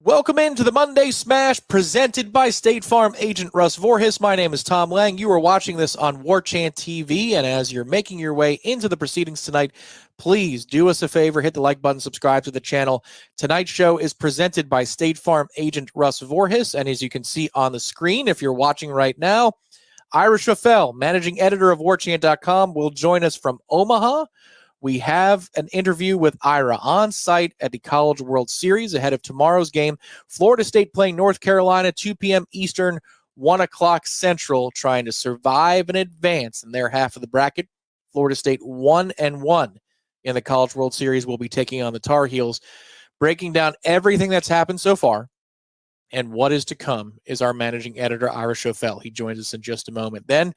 Welcome into the Monday Smash presented by State Farm agent Russ Voorhis. My name is Tom Lang. You are watching this on Warchant TV, and as you're making your way into the proceedings tonight, please do us a favor, hit the like button, subscribe to the channel. Tonight's show is presented by State Farm agent Russ Voorhis, and as you can see on the screen, if you're watching right now, Ira Schoffel, managing editor of Warchant.com, will join us from Omaha. We have an interview with Ira on site at the College World Series ahead of tomorrow's game. Florida State playing North Carolina, 2 p.m. Eastern, 1 o'clock Central, trying to survive and advance in their half of the bracket. Florida State 1-1 in the College World Series will be taking on the Tar Heels. Breaking down everything that's happened so far and what is to come is our managing editor, Ira Schoffel. He joins us in just a moment. Then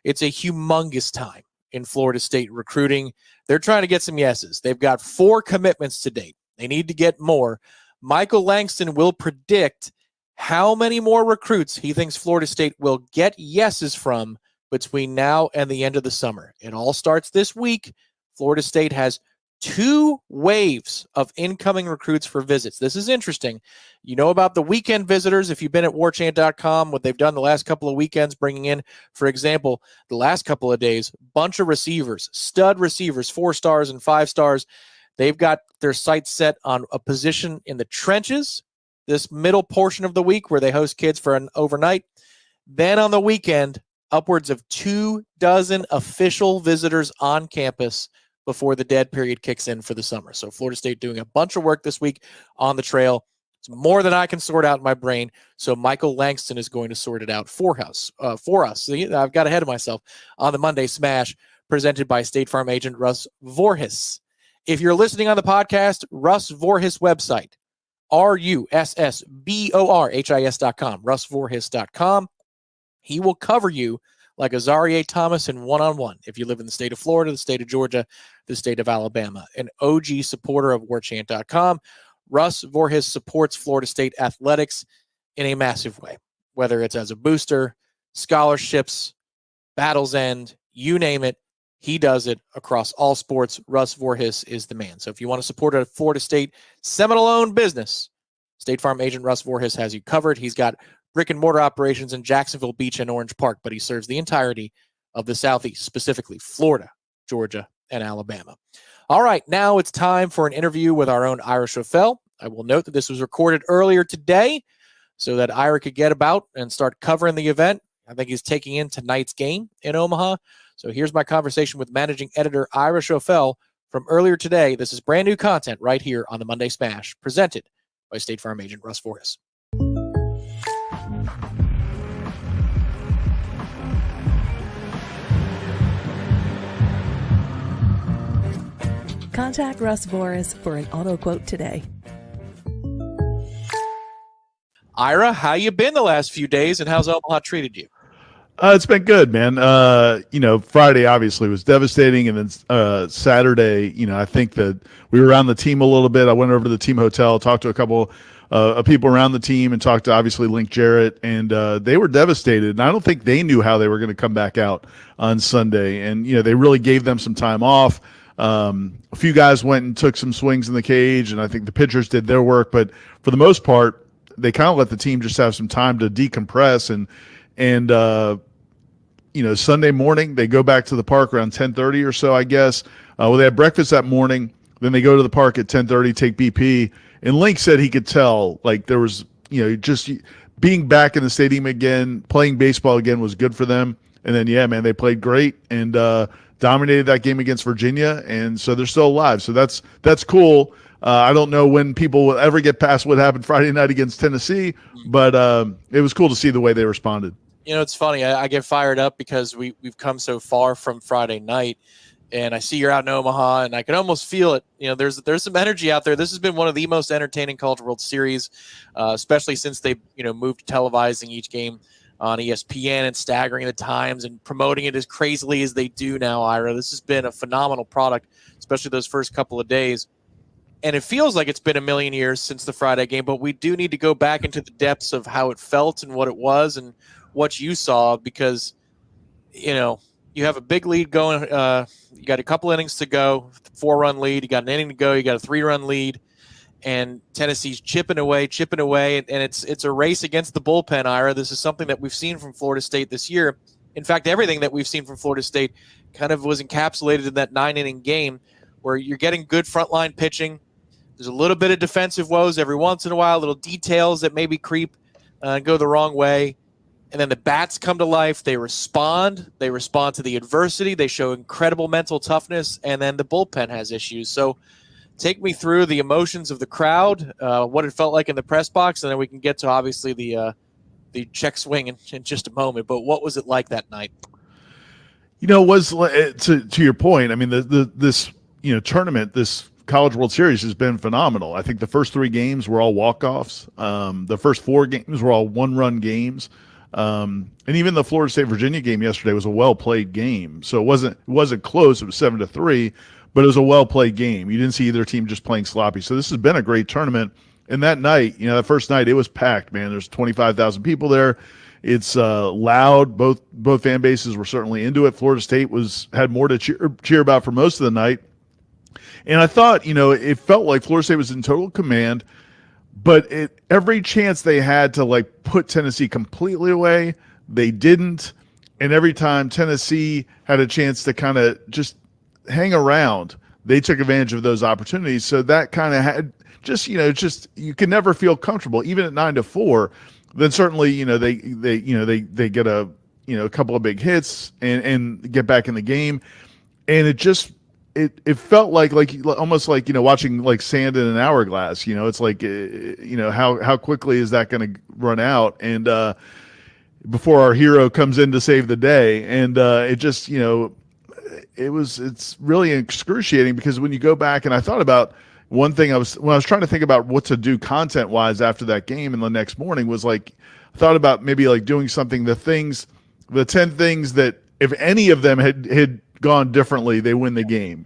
it's a humongous time in Florida State recruiting. They're trying to get some yeses. They've got 4 commitments to date. They need to get more. Michael Langston will predict how many more recruits he thinks Florida State will get yeses from between now and the end of the summer. It all starts this week. Florida State has 2 waves of incoming recruits for visits. This is interesting. You know about the weekend visitors if you've been at warchant.com, what they've done the last couple of weekends, bringing in, for example, the last couple of days, bunch of receivers, stud receivers, 4 stars and 5 stars. They've got their sights set on a position in the trenches this middle portion of the week where they host kids for an overnight. Then on the weekend, upwards of 24 official visitors on campus before the dead period kicks in for the summer. So Florida State doing a bunch of work this week on the trail. It's more than I can sort out in my brain. So Michael Langston is going to sort it out for us. So I've got ahead of myself on the Monday Smash presented by State Farm agent Russ Voorhis. If you're listening on the podcast, Russ Voorhis website, RussVorhis.com, RussVorhis.com. He will cover you like Azarie Thomas in one-on-one. If you live in the state of Florida, the state of Georgia, the state of Alabama, an OG supporter of Warchant.com, Russ Voorhis supports Florida State athletics in a massive way, whether it's as a booster, scholarships, Battle's End, you name it, he does it across all sports. Russ Voorhis is the man. So if you want to support a Florida State Seminole-owned business, State Farm agent Russ Voorhis has you covered. He's got brick and mortar operations in Jacksonville Beach and Orange Park, but he serves the entirety of the Southeast, specifically Florida, Georgia, and Alabama. All right, now it's time for an interview with our own Ira Schoffel. I will note that this was recorded earlier today so that Ira could get about and start covering the event. I think he's taking in tonight's game in Omaha. So here's my conversation with managing editor Ira Schoffel from earlier today. This is brand new content right here on the Monday Smash, presented by State Farm agent Russ Voorhis. Contact Russ Voorhis for an auto quote today. Ira, how you been the last few days, and how's Omaha treated you? It's been good, man. Friday obviously was devastating, and then Saturday, I think that we were around the team a little bit. I went over to the team hotel, talked to a couple of people around the team, and talked to obviously Link Jarrett, and they were devastated. And I don't think they knew how they were going to come back out on Sunday, and they really gave them some time off. A few guys went and took some swings in the cage, and I think the pitchers did their work. But for the most part, they kind of let the team just have some time to decompress. And Sunday morning they go back to the park around 10:30 or so, I guess. They had breakfast that morning. Then they go to the park at 10:30, take BP. And Link said he could tell, like there was, just being back in the stadium again, playing baseball again was good for them. And then, they played great and dominated that game against Virginia, and so they're still alive. So that's cool. I don't know when people will ever get past what happened Friday night against Tennessee, but it was cool to see the way they responded. It's funny. I get fired up because we've come so far from Friday night, and I see you're out in Omaha, and I can almost feel it. There's some energy out there. This has been one of the most entertaining College World Series, especially since they moved to televising each game on ESPN and staggering the times and promoting it as crazily as they do now, Ira. This has been a phenomenal product, especially those first couple of days. And it feels like it's been a million years since the Friday game, but we do need to go back into the depths of how it felt and what it was and what you saw because, you have a big lead going. You got a couple innings to go, 4-run lead. You got an inning to go. You got a 3-run lead. and Tennessee's chipping away, and it's a race against the bullpen, Ira. This is something that we've seen from Florida State this year. In fact, everything that we've seen from Florida State kind of was encapsulated in that 9-inning game where you're getting good frontline pitching. There's a little bit of defensive woes every once in a while, little details that maybe creep and go the wrong way. And then the bats come to life. They respond. They respond to the adversity. They show incredible mental toughness. And then the bullpen has issues. So take me through the emotions of the crowd, what it felt like in the press box, and then we can get to obviously the check swing in just a moment. But what was it like that night? Was to your point. I mean, this tournament, this College World Series has been phenomenal. I think the first 3 games were all walk-offs. The first 4 games were all one-run games. And even the Florida State Virginia game yesterday was a well-played game. So it wasn't close. It was 7-3, but it was a well-played game. You didn't see either team just playing sloppy. So this has been a great tournament. And that night, that first night, it was packed, man. There's 25,000 people there. It's loud. Both fan bases were certainly into it. Florida State had more to cheer about for most of the night. And I thought, it felt like Florida State was in total command, but every chance they had to put Tennessee completely away, they didn't. And every time Tennessee had a chance to kind of just hang around, they took advantage of those opportunities. So that kind of had you can never feel comfortable, even at 9-4. Then certainly, they get a couple of big hits and get back in the game, and it felt like almost like watching sand in an hourglass. It's like how quickly is that going to run out, and before our hero comes in to save the day, and it's really excruciating, because when you go back, and I thought about one thing, when I was trying to think about what to do content wise after that game and the next morning, was I thought about maybe doing something, the 10 things that if any of them had gone differently, they win the game,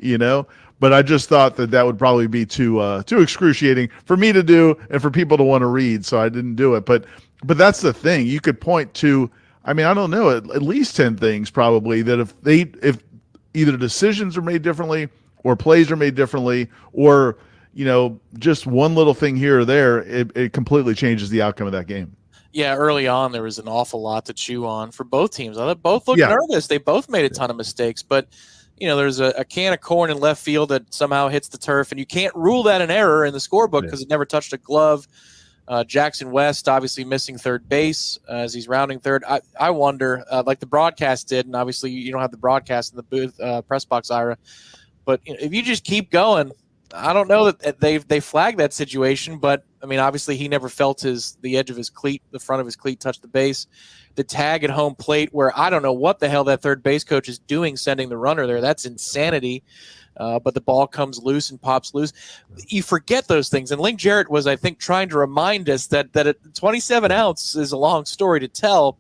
but I just thought that would probably be too excruciating for me to do and for people to want to read, so I didn't do it. But that's the thing. You could point to, I don't know, at least 10 things probably that if either decisions are made differently or plays are made differently, or just one little thing here or there, it completely changes the outcome of that game. Yeah, early on there was an awful lot to chew on for both teams. I thought both looked nervous. They both made a ton of mistakes, but there's a can of corn in left field that somehow hits the turf, and you can't rule that an error in the scorebook because it never touched a glove. Jackson West obviously missing third base as he's rounding third. I wonder, like the broadcast did, and obviously you don't have the broadcast in the booth press box, Ira, but if you just keep going, I don't know that they flagged that situation, but obviously he never felt the edge of his cleat, the front of his cleat touched the base. The tag at home plate, where I don't know what the hell that third base coach is doing sending the runner there. That's insanity. But the ball comes loose and pops loose. You forget those things. And Link Jarrett was, I think, trying to remind us that 27 outs is a long story to tell.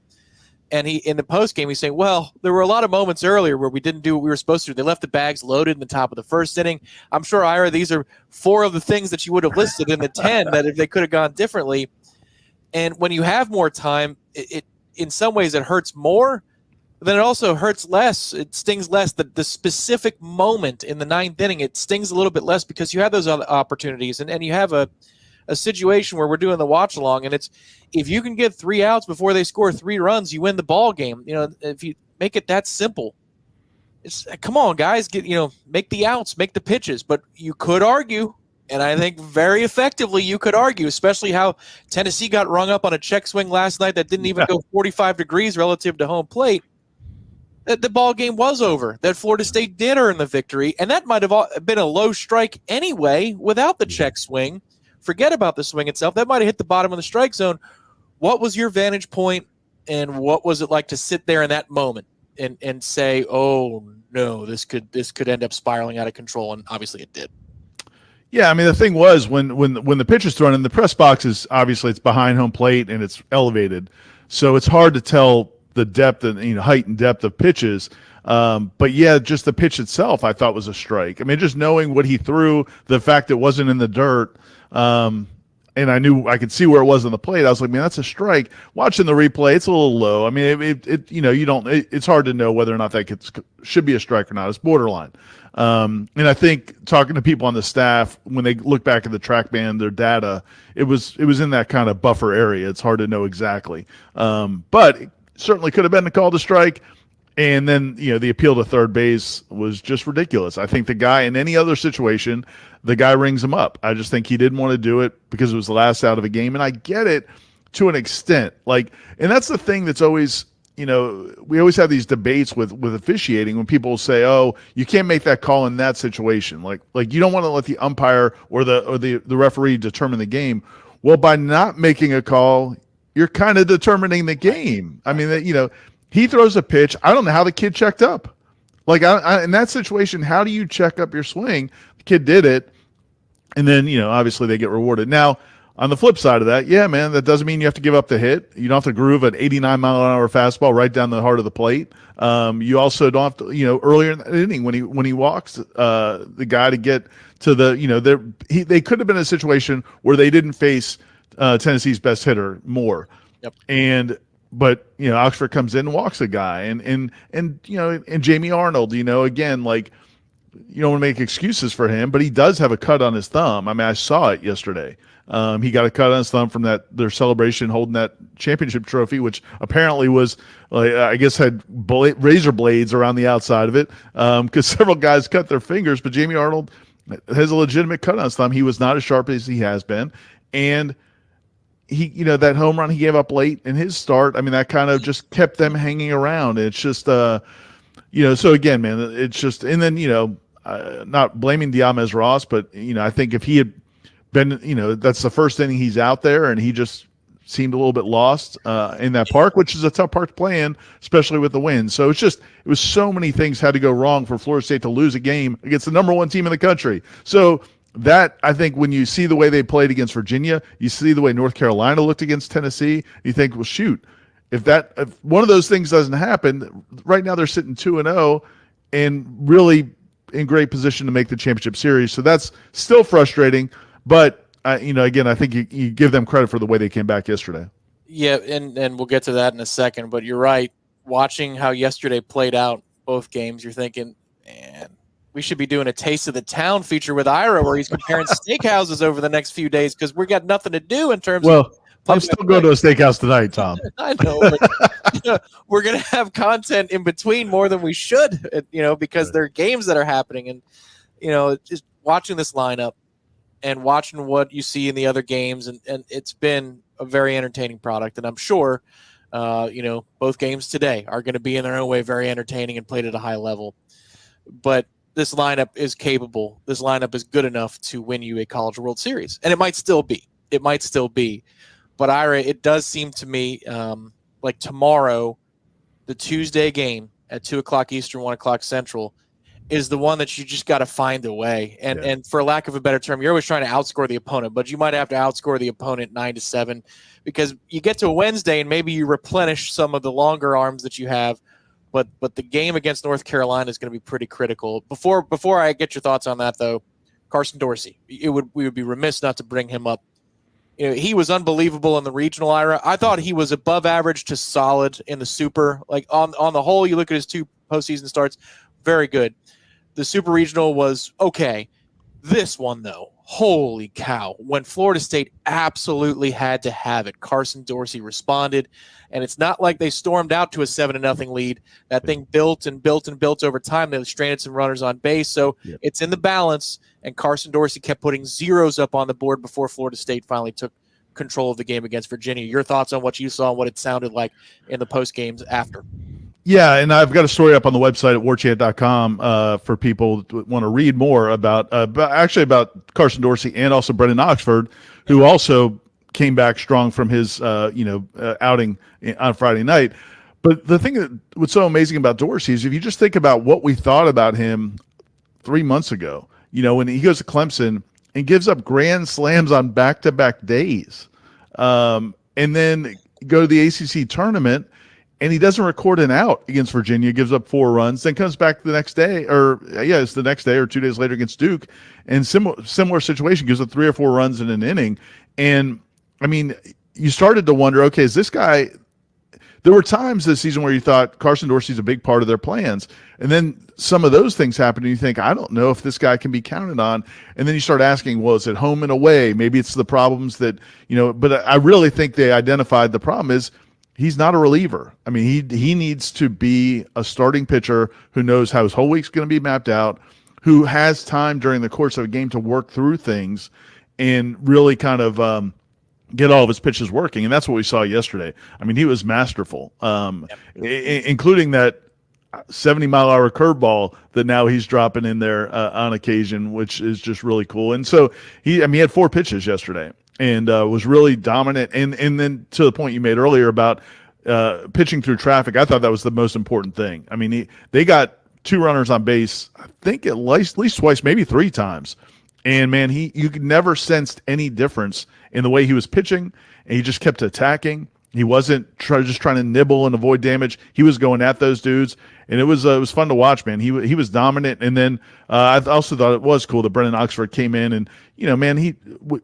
And he, in the post game, he's saying, well, there were a lot of moments earlier where we didn't do what we were supposed to do. They left the bags loaded in the top of the first inning. I'm sure, Ira, these are 4 of the things that you would have listed in the 10 that if they could have gone differently. And when you have more time, it in some ways it hurts more, but then it also hurts less. It stings less. The specific moment in the 9th inning, it stings a little bit less because you have those other opportunities. And you have a situation where we're doing the watch along, and it's if you can get 3 outs before they score 3 runs, you win the ball game. If you make it that simple, it's come on, guys, make the outs, make the pitches. But you could argue, and I think very effectively you could argue, especially how Tennessee got rung up on a check swing last night that didn't even go 45 degrees relative to home plate, that the ball game was over, that Florida State did earn the victory, and that might have been a low strike anyway without the check swing. Forget about the swing itself. That might have hit the bottom of the strike zone. What was your vantage point, and what was it like to sit there in that moment and say, oh, no, this could end up spiraling out of control? And obviously it did. Yeah, the thing was when the pitch is thrown in, the press box is obviously it's behind home plate and it's elevated, so it's hard to tell the depth and height and depth of pitches. But yeah, just the pitch itself I thought was a strike. Just knowing what he threw, the fact it wasn't in the dirt, and I knew I could see where it was on the plate. I was like, man, that's a strike. Watching the replay, it's a little low. It's hard to know whether or not that should be a strike or not. It's borderline. And I think talking to people on the staff, when they look back at the TrackMan, their data, it was in that kind of buffer area. It's hard to know exactly. But it certainly could have been a call to strike. And then, the appeal to third base was just ridiculous. I think the guy, in any other situation, the guy rings him up. I just think he didn't want to do it because it was the last out of a game. And I get it to an extent. And that's the thing that's always, we always have these debates with officiating when people say, "Oh, you can't make that call in that situation." Like you don't want to let the umpire or the referee determine the game. Well, by not making a call, you're kind of determining the game. I mean, he throws a pitch. I don't know how the kid checked up. In that situation, how do you check up your swing? The kid did it, and then obviously they get rewarded. Now, on the flip side of that, yeah, man, that doesn't mean you have to give up the hit. You don't have to groove an 89-mile-an-hour fastball right down the heart of the plate. You also don't have to, earlier in the inning when he walks the guy to get to they could have been in a situation where they didn't face Tennessee's best hitter more. Yep. But Oxford comes in and walks a guy, and Jamie Arnold, again, you don't want to make excuses for him, but he does have a cut on his thumb. I mean, I saw it yesterday. He got a cut on his thumb from their celebration holding that championship trophy, which apparently was, I guess, had razor blades around the outside of it, because several guys cut their fingers. But Jamie Arnold has a legitimate cut on his thumb. He was not as sharp as he has been, and he, that home run he gave up late in his start, I mean, that kind of just kept them hanging around. It's just, so again, man, it's just, and then, not blaming Diamez Ross, but, I think if he had been, that's the first inning he's out there and he just seemed a little bit lost in that park, which is a tough park to play in, especially with the wind. So it was so many things had to go wrong for Florida State to lose a game against the number one team in the country. So that, I think, when you see the way they played against Virginia, you see the way North Carolina looked against Tennessee, you think, well, shoot, if one of those things doesn't happen, right now they're sitting 2-0 and really in great position to make the championship series. So that's still frustrating, but again, I think you give them credit for the way they came back yesterday. Yeah, and we'll get to that in a second, but you're right. Watching how yesterday played out, both games, you're thinking, man, we should be doing a Taste of the Town feature with Ira where he's comparing steakhouses over the next few days because we got nothing to do in terms of. I'm still going to a steakhouse tonight, Tom. I know. But, we're going to have content in between more than we should, because there are games that are happening. And, just watching this lineup and watching what you see in the other games, and it's been a very entertaining product. And I'm sure, both games today are going to be in their own way very entertaining and played at a high level. But this lineup is capable. This lineup is good enough to win you a College World Series. And it might still be. But, Ira, it does seem to me like tomorrow, the Tuesday game at 2 o'clock Eastern, 1 o'clock Central, is the one that you just got to find a way. And for lack of a better term, you're always trying to outscore the opponent, but you might have to outscore the opponent 9-7 because you get to a Wednesday and maybe you replenish some of the longer arms that you have. But the game against North Carolina is going to be pretty critical. Before I get your thoughts on that, though, Carson Dorsey, we would be remiss not to bring him up. He was unbelievable in the regional, Ira. I thought he was above average to solid in the super. Like on the whole, you look at his 2 postseason starts, very good. The super regional was okay. This one, though, holy cow. When Florida State absolutely had to have it, Carson Dorsey responded, and it's not like they stormed out to a 7-0 lead. That thing built and built and built over time. They stranded some runners on base, so it's in the balance, and Carson Dorsey kept putting zeros up on the board before Florida State finally took control of the game against Virginia. Your thoughts on what you saw and what it sounded like in the post games after? Yeah, and I've got a story up on the website at warchant.com for people who want to read more about Carson Dorsey and also Brendan Oxford, who also came back strong from his outing on Friday night. But the thing that what's so amazing about Dorsey is if you just think about what we thought about him 3 months ago, when he goes to Clemson and gives up grand slams on back-to-back days, and then go to the ACC tournament, and he doesn't record an out against Virginia, gives up 4 runs, then comes back the next day, it's the next day or 2 days later against Duke, and similar situation, gives up 3 or 4 runs in an inning. And, I mean, you started to wonder, okay, is this guy there were times this season where you thought Carson Dorsey's a big part of their plans. And then some of those things happen and you think, I don't know if this guy can be counted on. And then you start asking, well, is it home and away? Maybe it's the problems that, but I really think they identified the problem is he's not a reliever. I mean, he needs to be a starting pitcher who knows how his whole week's going to be mapped out, who has time during the course of a game to work through things and really kind of get all of his pitches working. And that's what we saw yesterday. I mean, he was masterful, including that 70-mile-an-hour curveball that now he's dropping in there on occasion, which is just really cool. And so he had 4 pitches yesterday and was really dominant. And then to the point you made earlier about pitching through traffic, I thought that was the most important thing. I mean, they got 2 runners on base, I think at least twice, maybe 3 times. And man, you could never sensed any difference in the way he was pitching, and he just kept attacking. He wasn't just trying to nibble and avoid damage. He was going at those dudes, and it was fun to watch, man. He was dominant. And then I also thought it was cool that Brendan Oxford came in, and man, you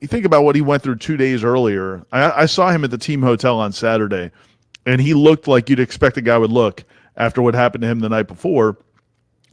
think about what he went through 2 days earlier. I saw him at the team hotel on Saturday, and he looked like you'd expect a guy would look after what happened to him the night before.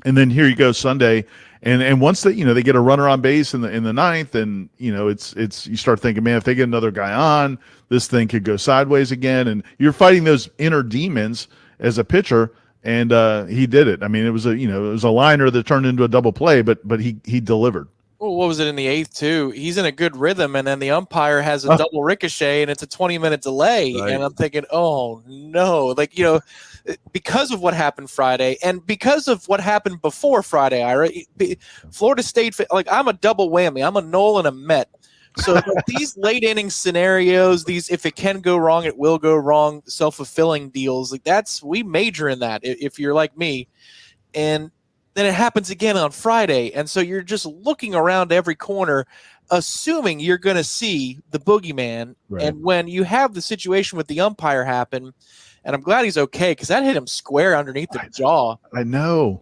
And then here you go Sunday, and once they get a runner on base in the ninth, and it's you start thinking, man, if they get another guy on, this thing could go sideways again, and you're fighting those inner demons as a pitcher, and he did it. I mean, it was a liner that turned into a double play, but he delivered. Well, what was it in the 8th too? He's in a good rhythm, and then the umpire has a double ricochet, and it's a 20-minute delay, right. And I'm thinking, oh no, because of what happened Friday and because of what happened before Friday, Ira, Florida State, I'm a double whammy. I'm a Nole and a Met. So these late inning scenarios, if it can go wrong, it will go wrong, self-fulfilling deals, we major in that if you're like me. And then it happens again on Friday. And so you're just looking around every corner, assuming you're going to see the boogeyman. Right. And when you have the situation with the umpire happen, and I'm glad he's okay because that hit him square underneath the jaw. I know.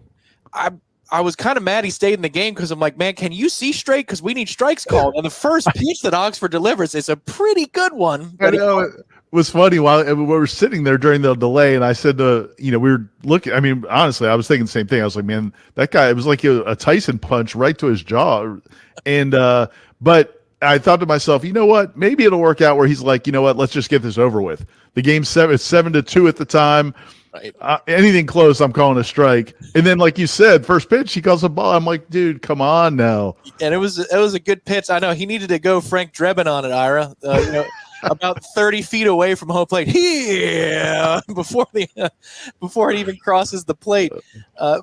I was kind of mad he stayed in the game because I'm like, man, can you see straight? Because we need strikes called. And the first pitch that Oxford delivers is a pretty good one. I know. It was funny while we were sitting there during the delay, and I said we were looking. I mean, honestly, I was thinking the same thing. I was like, man, that guy, it was like a Tyson punch right to his jaw. And but I thought to myself, you know what? Maybe it'll work out where he's like, you know what? Let's just get this over with. The game's 7-2 at the time. Right. Anything close, I'm calling a strike. And then, like you said, first pitch, he calls a ball. I'm like, dude, come on now. And it was a good pitch. I know he needed to go Frank Drebin on it, Ira. About 30 feet away from home plate. Before it even crosses the plate.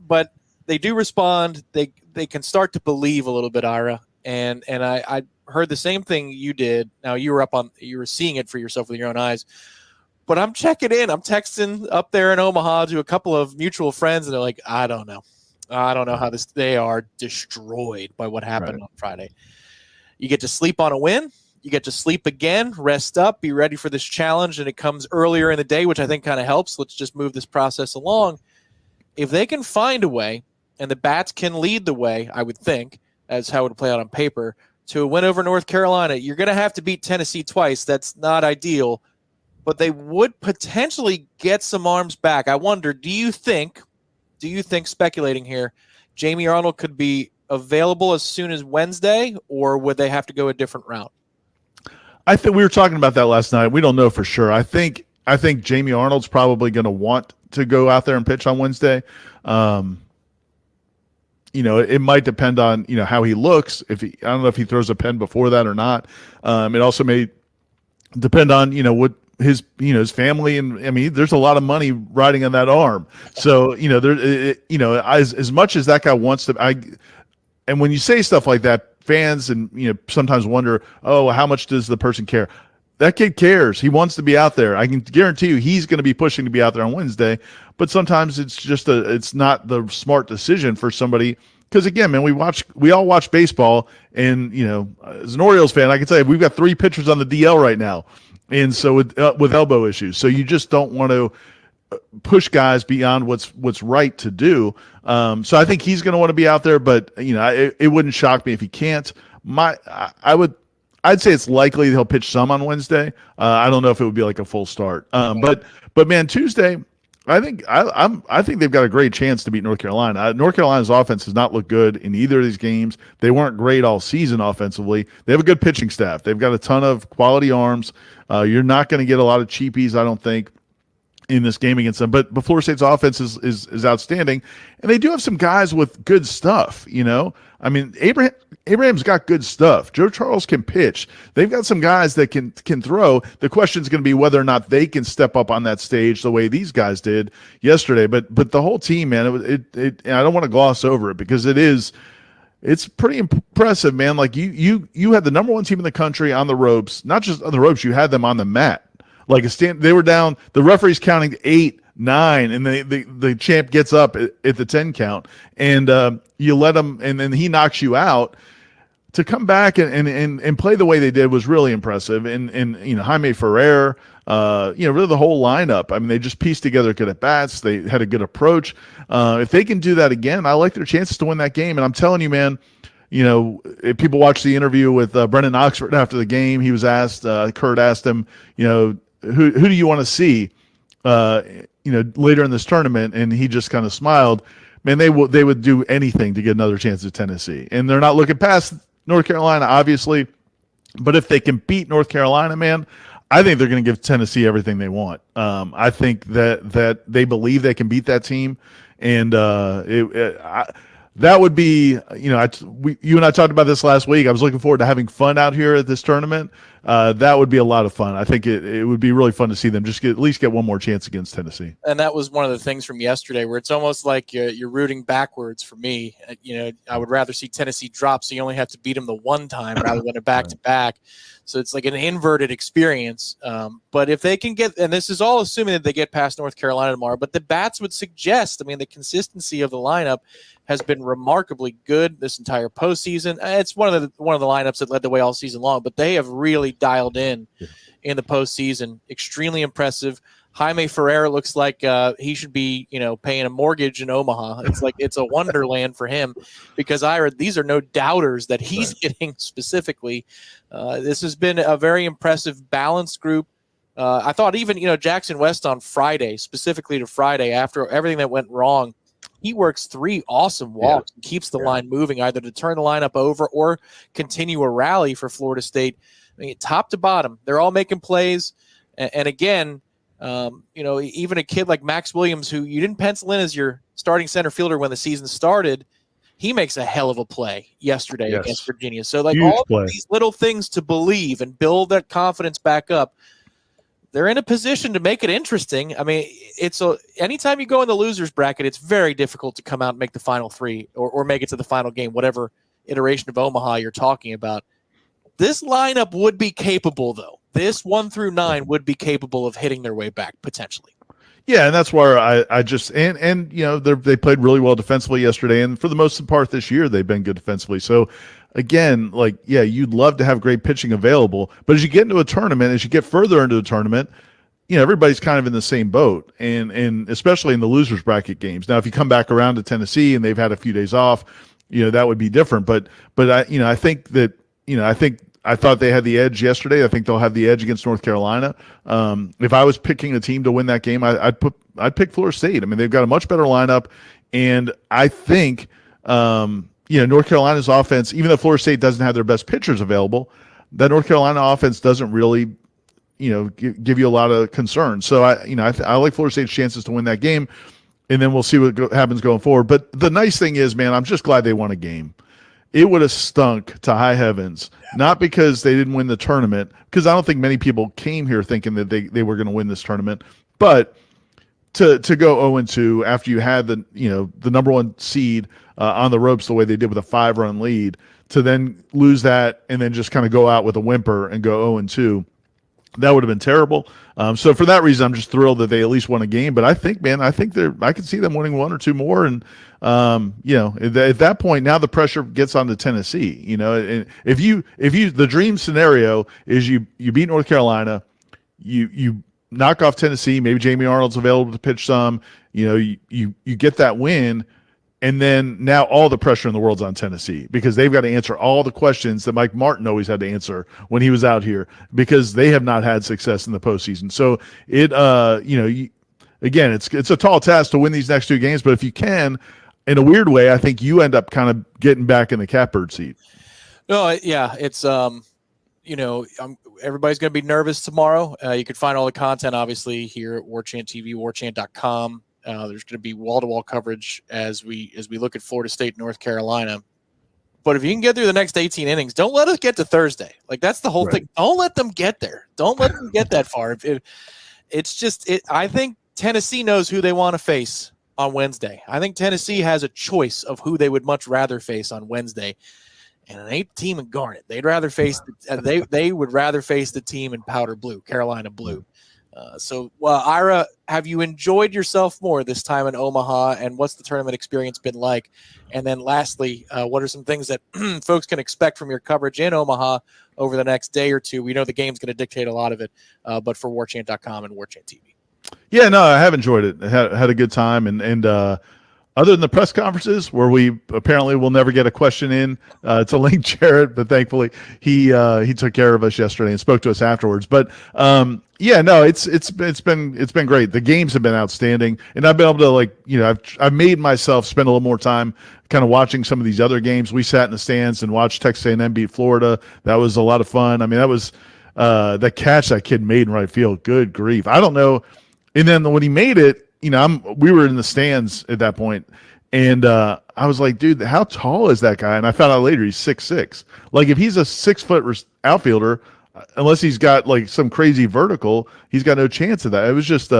But they do respond. They can start to believe a little bit, Ira. And I heard the same thing you did. Now you were seeing it for yourself with your own eyes. But I'm checking in. I'm texting up there in Omaha to a couple of mutual friends, and they're like, I don't know how they are destroyed by what happened on Friday. You get to sleep on a win. You get to sleep again, rest up, be ready for this challenge, and it comes earlier in the day, which I think kind of helps. Let's just move this process along. If they can find a way, and the Bats can lead the way, I would think, as how it would play out on paper, to a win over North Carolina, you're going to have to beat Tennessee twice. That's not ideal. But they would potentially get some arms back. I wonder, do you think, speculating here, Jamie Arnold could be available as soon as Wednesday, or would they have to go a different route? I think we were talking about that last night. We don't know for sure. I think Jamie Arnold's probably going to want to go out there and pitch on Wednesday. It might depend on, how he looks. I don't know if he throws a pen before that or not. It also may depend on, what his family, and I mean, there's a lot of money riding on that arm. So, as much as that guy wants to, and when you say stuff like that, fans and, sometimes wonder, oh, how much does the person care? That kid cares. He wants to be out there. I can guarantee you he's going to be pushing to be out there on Wednesday, but sometimes it's not the smart decision for somebody. Because again, man, we all watch baseball, and as an Orioles fan, I can tell you we've got 3 pitchers on the DL right now, and so with elbow issues, so you just don't want to push guys beyond what's right to do. So I think he's going to want to be out there, but it wouldn't shock me if he can't. I I'd say it's likely he'll pitch some on Wednesday. I don't know if it would be like a full start. But man, Tuesday, I think they've got a great chance to beat North Carolina. North Carolina's offense has not looked good in either of these games. They weren't great all season offensively. They have a good pitching staff. They've got a ton of quality arms. You're not going to get a lot of cheapies, I don't think, in this game against them. But Florida State's offense is outstanding, and they do have some guys with good stuff. I mean, Abraham's got good stuff. Joe Charles can pitch. They've got some guys that can throw. The question is going to be whether or not they can step up on that stage the way these guys did yesterday. But the whole team, man, and I don't want to gloss over it because it's pretty impressive, man. Like you had the number one team in the country on the ropes. Not just on the ropes, you had them on the mat. Like they were down. The referee's counting 8, 9, and the champ gets up at the 10 count, and you let him, and then he knocks you out. To come back and play the way they did was really impressive. And Jaime Ferrer, really the whole lineup. I mean, they just pieced together good at bats. They had a good approach. If they can do that again, I like their chances to win that game. And I'm telling you, man. If people watch the interview with Brendan Oxford after the game, he was asked. Kurt asked him, who do you want to see, later in this tournament? And he just kind of smiled. Man, they would do anything to get another chance at Tennessee. And they're not looking past North Carolina, obviously. But if they can beat North Carolina, man, I think they're going to give Tennessee everything they want. I think that they believe they can beat that team. And that would be, you and I talked about this last week. I was looking forward to having fun out here at this tournament. That would be a lot of fun. I think it would be really fun to see them just at least get one more chance against Tennessee. And that was one of the things from yesterday where it's almost like you're rooting backwards for me. I would rather see Tennessee drop so you only have to beat them the one time rather than a back-to-back. So it's like an inverted experience. But if they can get – and this is all assuming that they get past North Carolina tomorrow, but the bats would suggest – the consistency of the lineup has been remarkably good this entire postseason. It's one of the lineups that led the way all season long, but they have really dialed in the postseason. Extremely impressive. Jaime Ferrer looks like he should be, paying a mortgage in Omaha. It's like it's a wonderland for him because these are no doubters that he's hitting specifically. This has been a very impressive, balanced group. I thought even, Jackson West on Friday, specifically to Friday, after everything that went wrong, he works 3 awesome walks and keeps the line moving, either to turn the lineup over or continue a rally for Florida State. Top to bottom, they're all making plays. And again, even a kid like Max Williams, who you didn't pencil in as your starting center fielder when the season started, he makes a hell of a play yesterday against Virginia. So all of these little things to believe and build that confidence back up, they're in a position to make it interesting. I mean, anytime you go in the losers bracket, it's very difficult to come out and make the final 3 or make it to the final game, whatever iteration of Omaha you're talking about. This lineup would be capable, though. This 1 through 9 would be capable of hitting their way back potentially. Yeah, and that's where I just they played really well defensively yesterday, and for the most part this year they've been good defensively. So again, you'd love to have great pitching available, but as you get into a tournament, as you get further into the tournament, everybody's kind of in the same boat, and especially in the losers bracket games. Now, if you come back around to Tennessee and they've had a few days off, that would be different. But I think that I thought they had the edge yesterday. I think they'll have the edge against North Carolina. If I was picking a team to win that game, I'd pick Florida State. I mean, they've got a much better lineup, and I think North Carolina's offense, even though Florida State doesn't have their best pitchers available, that North Carolina offense doesn't really give you a lot of concern. So I like Florida State's chances to win that game, and then we'll see what happens going forward. But the nice thing is, man, I'm just glad they won a game. It would have stunk to high heavens, not because they didn't win the tournament, because I don't think many people came here thinking that they were going to win this tournament, but to go 0-2 after you had the number 1 seed on the ropes the way they did with a 5-run lead, to then lose that and then just kind of go out with a whimper and go 0-2. That would have been terrible. So for that reason, I'm just thrilled that they at least won a game. But I think I could see them winning 1 or 2 more. And at that point, now the pressure gets onto Tennessee. And if the dream scenario is you beat North Carolina, you knock off Tennessee. Maybe Jamie Arnold's available to pitch some. You get that win. And then now all the pressure in the world's on Tennessee because they've got to answer all the questions that Mike Martin always had to answer when he was out here because they have not had success in the postseason. So it, again, it's a tall task to win these next 2 games, but if you can, in a weird way, I think you end up kind of getting back in the catbird seat. No, yeah, it's everybody's going to be nervous tomorrow. You can find all the content obviously here at Warchant TV, warchant.com. There's going to be wall-to-wall coverage as we look at Florida State, North Carolina. But if you can get through the next 18 innings, don't let us get to Thursday. Like that's the whole thing. Don't let them get there. Don't let them get that far. I think Tennessee knows who they want to face on Wednesday. I think Tennessee has a choice of who they would much rather face on Wednesday. And it ain't the team in Garnet. They'd rather face they would rather face the team in powder blue, Carolina blue. Ira, have you enjoyed yourself more this time in Omaha, and what's the tournament experience been like? And then lastly, what are some things that folks can expect from your coverage in Omaha over the next day or two? We know the game's going to dictate a lot of it, but for Warchant.com and Warchant TV. Yeah, no, I have enjoyed it. I had a good time, and other than the press conferences where we apparently will never get a question in to link Jarrett, but thankfully he took care of us yesterday and spoke to us afterwards. But yeah, no, it's been great. The games have been outstanding, and I've been able to I've made myself spend a little more time kind of watching some of these other games. We sat in the stands and watched Texas A&M beat Florida. That was a lot of fun. I mean, that was the catch that kid made in right field. Good grief! I don't know. And then when he made it, we were in the stands at that point, and I was like, dude, how tall is that guy? And I found out later he's 6'6". Like, if he's a 6-foot outfielder, unless he's got like some crazy vertical, he's got no chance of that. It was just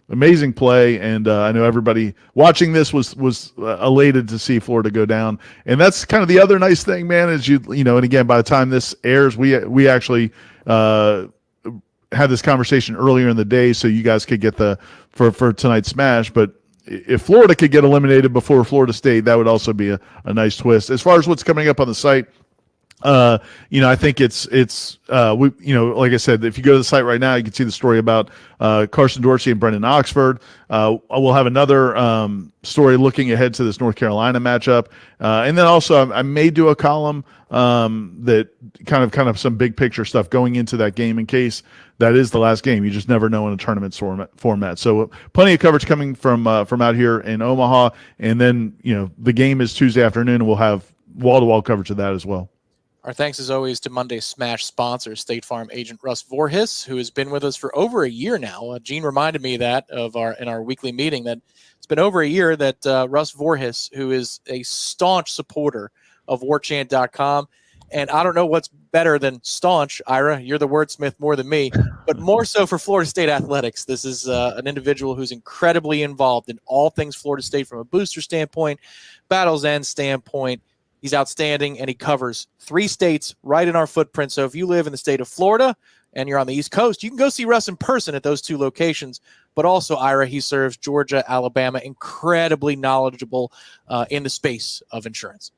amazing play, and I know everybody watching this was elated to see Florida go down. And that's kind of the other nice thing, man, is and again, by the time this airs, we actually had this conversation earlier in the day, so you guys could get for tonight's smash. But if Florida could get eliminated before Florida State, that would also be a nice twist. As far as what's coming up on the site, I think it's like I said, if you go to the site right now, you can see the story about Carson Dorsey and Brendan Oxford. We'll have another story looking ahead to this North Carolina matchup, and then also I may do a column that kind of some big picture stuff going into that game in case that is the last game. You just never know in a tournament format. So plenty of coverage coming from out here in Omaha, and then the game is Tuesday afternoon, and we'll have wall-to-wall coverage of that as well. Our thanks, as always, to Monday Smash sponsor, State Farm agent Russ Voorhis, who has been with us for over a year now. Gene reminded me that in our weekly meeting that it's been over a year that Russ Voorhis, who is a staunch supporter of Warchant.com, and I don't know what's better than staunch, Ira. You're the wordsmith more than me, but more so for Florida State athletics. This is an individual who's incredibly involved in all things Florida State from a booster standpoint, Battle's End standpoint. He's outstanding, and he covers 3 states right in our footprint. So if you live in the state of Florida and you're on the East Coast, you can go see Russ in person at those 2 locations. But also, Ira, he serves Georgia, Alabama, incredibly knowledgeable in the space of insurance.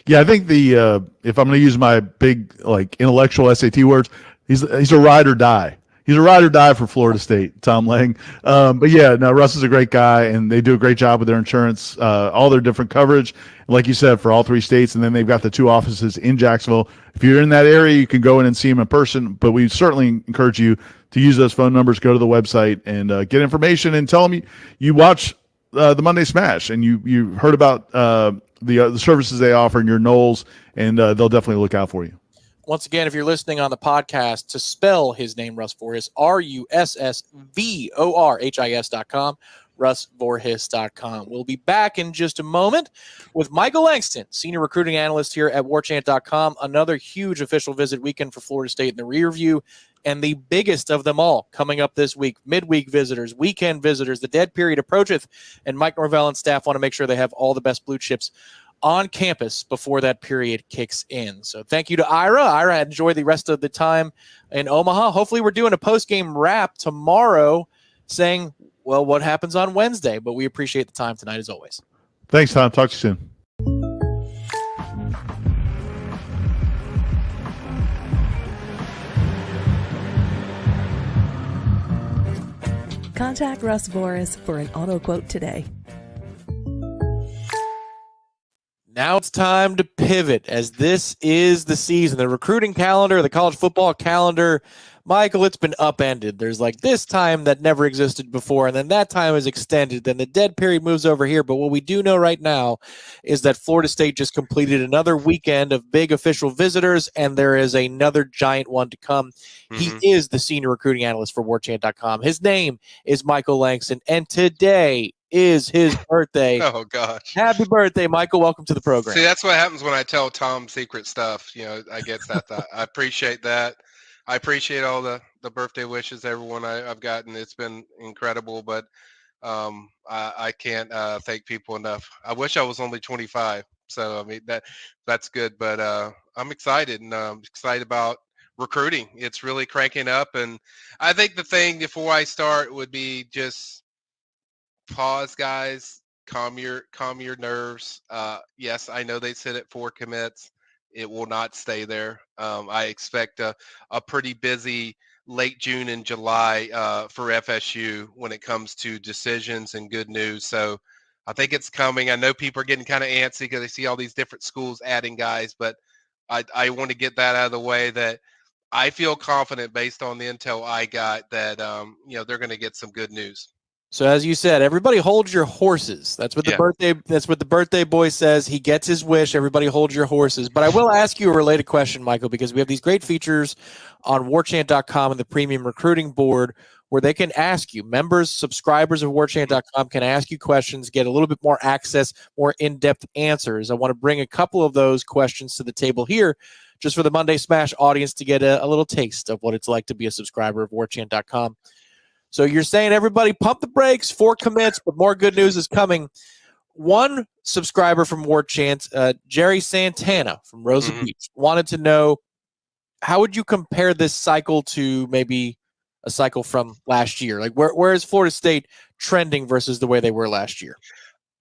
Yeah, I think if I'm going to use my big intellectual SAT words, he's a ride or die. He's a ride or die for Florida State, Tom Lang. But yeah, no, Russ is a great guy, and they do a great job with their insurance, all their different coverage, like you said, for all 3 states. And then they've got the 2 offices in Jacksonville. If you're in that area, you can go in and see them in person. But we certainly encourage you to use those phone numbers, go to the website, and get information, and tell them you watch the Monday Smash, and you heard about the services they offer in your Noles, and they'll definitely look out for you. Once again, if you're listening on the podcast, to spell his name, Russ Voorhis, RussVorhis.com, RussVorhis.com. We'll be back in just a moment with Michael Langston, senior recruiting analyst here at Warchant.com. Another huge official visit weekend for Florida State in the rear view, and the biggest of them all coming up this week. Midweek visitors, weekend visitors, the dead period approacheth, and Mike Norvell and staff want to make sure they have all the best blue chips on campus before that period kicks in. So thank you to Ira. Ira, enjoy the rest of the time in Omaha. Hopefully we're doing a post-game wrap tomorrow saying, well, what happens on Wednesday? But we appreciate the time tonight as always. Thanks, Tom. Talk to you soon. Contact Russ Voorhis for an auto quote today. Now it's time to pivot, as this is the season. The recruiting calendar, the college football calendar, Michael, it's been upended. There's like this time that never existed before, and then that time is extended. Then the dead period moves over here. But what we do know right now is that Florida State just completed another weekend of big official visitors, and there is another giant one to come. He is the senior recruiting analyst for Warchant.com. His name is Michael Langston, and today is his birthday. Oh gosh. Happy birthday, Michael. Welcome to the program. See, that's what happens when I tell Tom secret stuff. I get that. I appreciate that. I appreciate all the birthday wishes, everyone I've gotten. It's been incredible, but I can't thank people enough. I wish I was only 25. So I mean that's good, but I'm excited and excited about recruiting. It's really cranking up, and I think the thing before I start would be just pause, guys. Calm your nerves. Yes, I know they sit at 4 commits. It will not stay there. I expect a pretty busy late June and July for FSU when it comes to decisions and good news. So I think it's coming. I know people are getting kind of antsy because they see all these different schools adding guys, but I want to get that out of the way that I feel confident based on the intel I got that they're going to get some good news. So as you said, everybody hold your horses. That's what the birthday boy says. He gets his wish. Everybody hold your horses. But I will ask you a related question, Michael, because we have these great features on warchant.com and the premium recruiting board where they can ask you, members, subscribers of warchant.com can ask you questions, get a little bit more access, more in-depth answers. I want to bring a couple of those questions to the table here just for the Monday Smash audience to get a little taste of what it's like to be a subscriber of warchant.com. So you're saying everybody pump the brakes, 4 commits, but more good news is coming. One subscriber from Warchant, Jerry Santana from Rosa Beach, wanted to know, how would you compare this cycle to maybe a cycle from last year? Like where is Florida State trending versus the way they were last year?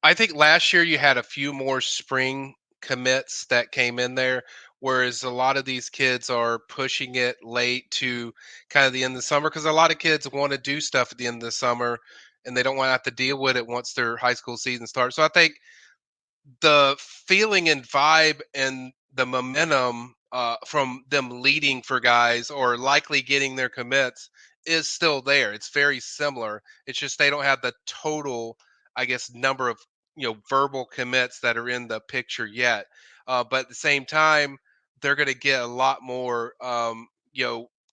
I think last year you had a few more spring commits that came in there, whereas a lot of these kids are pushing it late to kind of the end of the summer because a lot of kids want to do stuff at the end of the summer and they don't want to have to deal with it once their high school season starts. So I think the feeling and vibe and the momentum from them leading for guys or likely getting their commits is still there. It's very similar. It's just they don't have the total, I guess, number of verbal commits that are in the picture yet. But at the same time, they're going to get a lot more,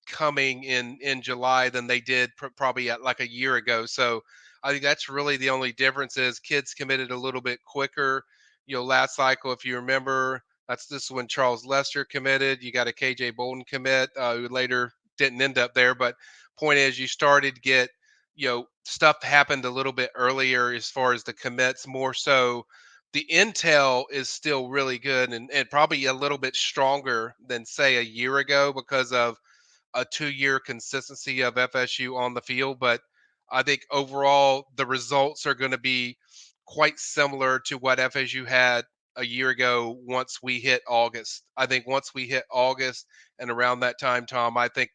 coming in July than they did probably at like a year ago. So I think that's really the only difference is kids committed a little bit quicker last cycle, if you remember, this is when Charles Lester committed. You got a KJ Bolden commit, who later didn't end up there. But point is, you started to get, stuff happened a little bit earlier as far as the commits. More so, the intel is still really good and probably a little bit stronger than say a year ago because of a 2-year consistency of FSU on the field. But I think overall the results are going to be quite similar to what FSU had a year ago once we hit August. I think once we hit August and around that time, Tom, I think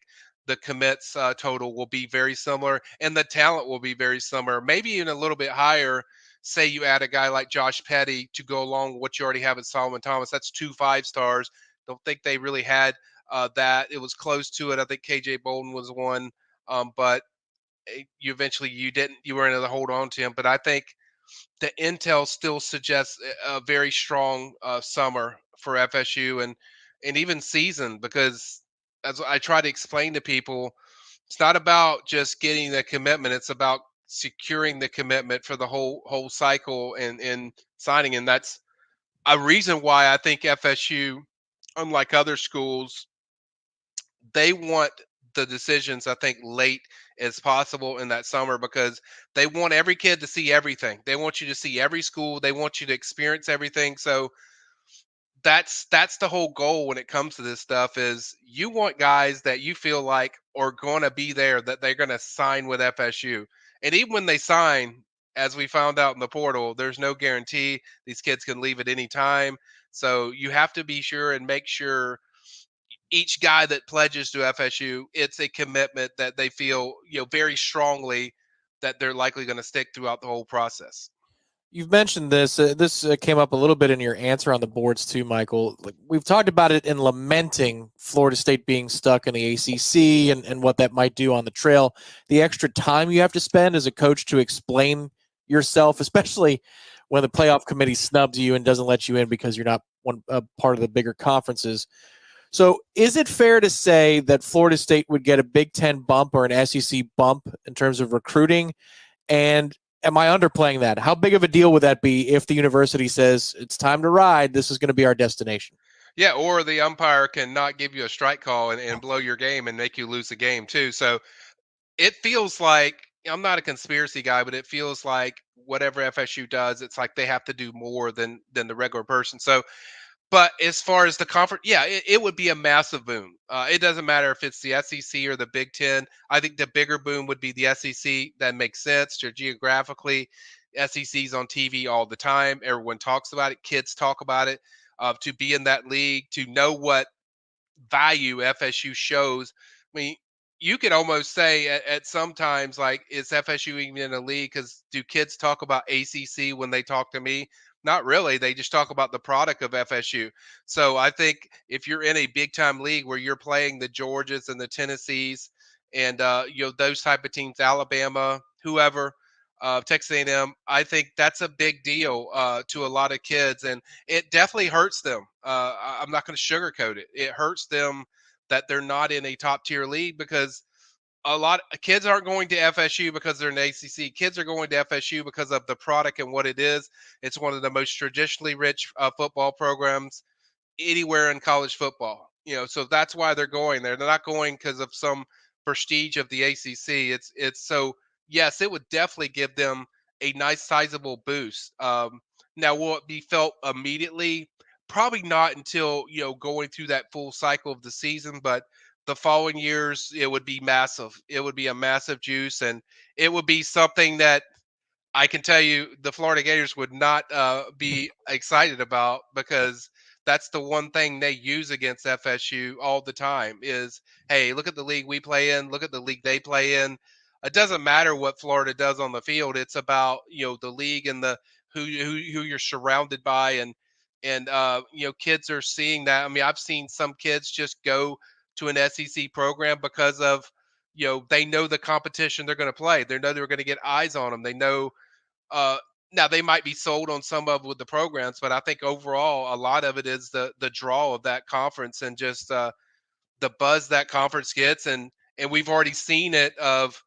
the commits total will be very similar and the talent will be very similar, maybe even a little bit higher. Say you add a guy like Josh Petty to go along with what you already have at Solomon Thomas. That's 2 5-stars. Don't think they really had that. It was close to it. I think KJ Bolden was one, but you weren't able to hold on to him. But I think the intel still suggests a very strong summer for FSU and even season because as I try to explain to people, it's not about just getting the commitment. It's about securing the commitment for the whole cycle and signing. And that's a reason why I think FSU, unlike other schools, they want the decisions I think late as possible in that summer because they want every kid to see everything. They want you to see every school. They want you to experience everything. So that's the whole goal when it comes to this stuff is you want guys that you feel like are going to be there, that they're going to sign with FSU. And even when they sign, as we found out in the portal, there's no guarantee these kids can leave at any time. So you have to be sure and make sure each guy that pledges to FSU, it's a commitment that they feel, very strongly that they're likely going to stick throughout the whole process. You've mentioned this. This came up a little bit in your answer on the boards too, Michael. Like, we've talked about it in lamenting Florida State being stuck in the ACC and what that might do on the trail. The extra time you have to spend as a coach to explain yourself, especially when the playoff committee snubs you and doesn't let you in because you're not one part of the bigger conferences. So, is it fair to say that Florida State would get a Big Ten bump or an SEC bump in terms of recruiting? And am I underplaying that? How big of a deal would that be if the university says it's time to ride? This is going to be our destination. Yeah, or the umpire can not give you a strike call and blow your game and make you lose the game too. So it feels like, I'm not a conspiracy guy, but it feels like whatever FSU does, it's like they have to do more than the regular person. So, but as far as the conference, yeah, it would be a massive boom. It doesn't matter if it's the SEC or the Big Ten. I think the bigger boom would be the SEC. That makes sense. Geographically, SEC's on TV all the time. Everyone talks about it. Kids talk about it. To be in that league, to know what value FSU shows. I mean, you could almost say at sometimes, like, is FSU even in a league? Because do kids talk about ACC when they talk to me? Not really. They just talk about the product of FSU. So I think if you're in a big time league where you're playing the Georgias and the Tennessees and those type of teams, Alabama, whoever, Texas A&M, I think that's a big deal to a lot of kids, and it definitely hurts them. I'm not going to sugarcoat it. It hurts them that they're not in a top tier league because a lot of kids aren't going to FSU because they're in ACC. Kids are going to FSU because of the product and what it is. It's one of the most traditionally rich football programs anywhere in college football. So that's why they're going there. They're not going because of some prestige of the ACC. It's so yes, it would definitely give them a nice sizable boost. Now, will it be felt immediately? Probably not until going through that full cycle of the season, but the following years it would be massive. It would be a massive juice, and it would be something that I can tell you the Florida Gators would not be excited about because that's the one thing they use against FSU all the time is, hey, look at the league we play in, look at the league they play in. It doesn't matter what Florida does on the field. It's about the league and the who you're surrounded by and kids are seeing that. I mean, I've seen some kids just go to an SEC program because of they know the competition they're going to play. They know they're going to get eyes on them. They know uh, now they might be sold on some of with the programs, but I think overall a lot of it is the draw of that conference and just the buzz that conference gets, and we've already seen it of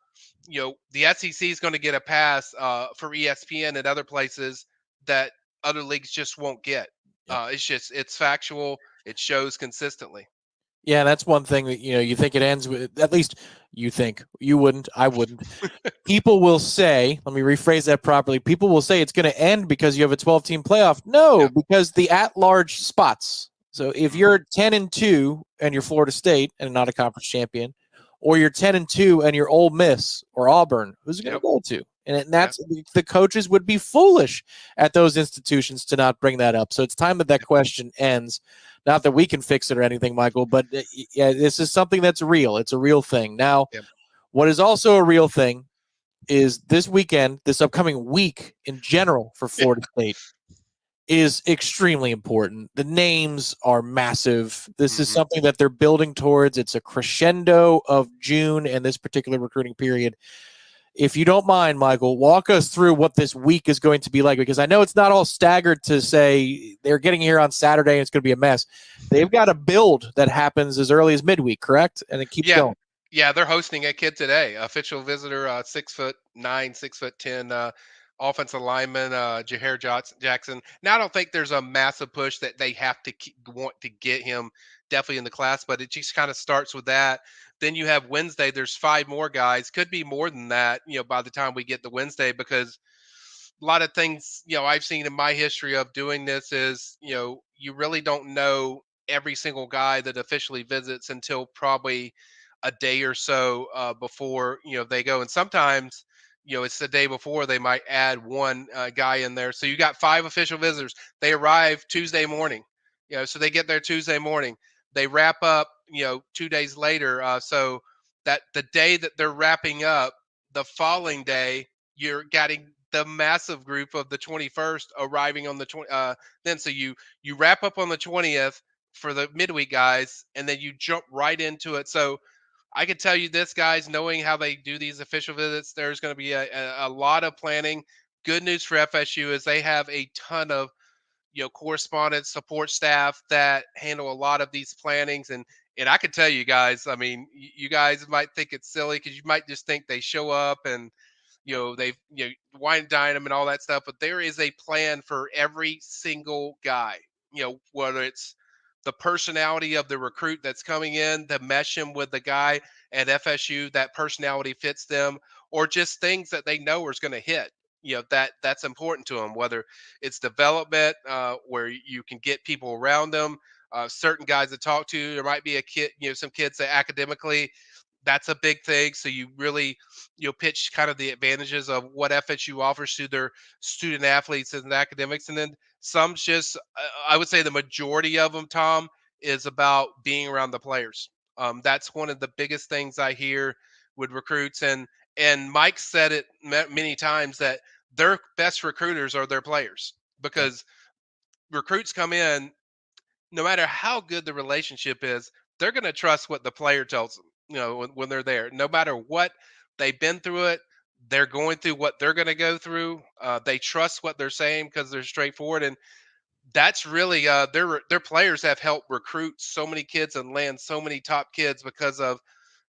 the SEC is going to get a pass for ESPN and other places that other leagues just won't get. Yep. It's factual. It shows consistently. Yeah, that's one thing that you think it ends with. At least you think. You wouldn't. I wouldn't. People will say, let me rephrase that properly. People will say it's going to end because you have a 12-team playoff. No, Yeah. because the at-large spots. So if you're 10-2 and you're Florida State and not a conference champion, or you're 10-2 and you're Ole Miss or Auburn, who's it going to go to? And that's the coaches would be foolish at those institutions to not bring that up. So it's time that question ends. Not that we can fix it or anything, Michael, but yeah, this is something that's real. It's a real thing. Now, what is also a real thing is this weekend, this upcoming week in general for Florida State is extremely important. The names are massive. This is something that they're building towards. It's a crescendo of June and this particular recruiting period. If you don't mind, Michael, walk us through what this week is going to be like, because I know it's not all staggered to say they're getting here on Saturday and it's going to be a mess. They've got a build that happens as early as midweek, correct? And it keeps going. Yeah, they're hosting a kid today. Official visitor, 6'9", 6'10", offensive lineman, Jahair Jackson. Now, I don't think there's a massive push that they have to want to get him definitely in the class, but it just kind of starts with that. Then you have Wednesday. There's 5 more guys. Could be more than that, by the time we get to Wednesday, because a lot of things, I've seen in my history of doing this is, you really don't know every single guy that officially visits until probably a day or so before they go, and sometimes it's the day before they might add one guy in there. So you got 5 official visitors. They arrive Tuesday morning, so they get there Tuesday morning. They wrap up 2 days later. So that the day that they're wrapping up, the following day you're getting the massive group of the 21st arriving on the 20. Then so you wrap up on the 20th for the midweek guys, and then you jump right into it. So I can tell you this, guys, knowing how they do these official visits, there's going to be a lot of planning. Good news for FSU is they have a ton of correspondence support staff that handle a lot of these plannings, and I can tell you guys, I mean, you guys might think it's silly because you might just think they show up and they've wine dine them and all that stuff, but there is a plan for every single guy, whether it's the personality of the recruit that's coming in to mesh him with the guy at FSU, that personality fits them, or just things that they know is going to hit. That's important to them, whether it's development, where you can get people around them, certain guys to talk to. There might be a kid, some kids that academically, that's a big thing. So you really, pitch kind of the advantages of what FSU offers to their student athletes and academics. And then some just, I would say the majority of them, Tom, is about being around the players. That's one of the biggest things I hear with recruits. And Mike said it many times that their best recruiters are their players, because recruits come in, no matter how good the relationship is, they're going to trust what the player tells them, when they're there. No matter what, they've been through it. They're going through what they're going to go through. They trust what they're saying because they're straightforward. And that's really their players have helped recruit so many kids and land so many top kids because of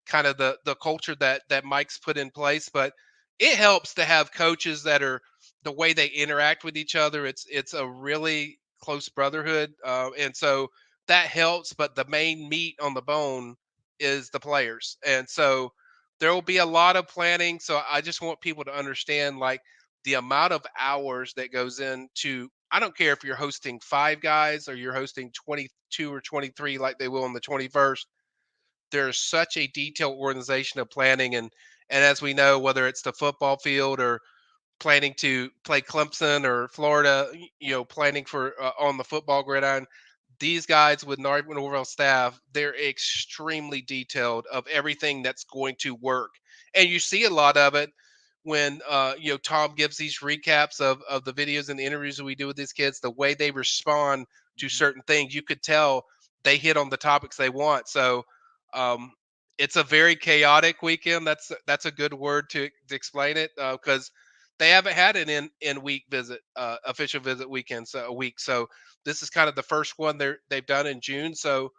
kind of the culture that Mike's put in place. But it helps to have coaches that are the way they interact with each other. It's a really close brotherhood, and so that helps. But the main meat on the bone is the players, and so there will be a lot of planning. So I just want people to understand, like, the amount of hours that goes into. I don't care if you're hosting 5 guys or you're hosting 22 or 23 like they will on the 21st. There's such a detailed organization of planning, and as we know, whether it's the football field or planning to play Clemson or Florida, planning for on the football gridiron, these guys with Norvell staff, they're extremely detailed of everything that's going to work, and you see a lot of it when Tom gives these recaps of the videos and the interviews that we do with these kids. The way they respond to certain things, you could tell they hit on the topics they want. So um, it's a very chaotic weekend. That's a good word to explain it, because they haven't had an in week visit, official visit weekend, so a week. So this is kind of the first one they've done in June. So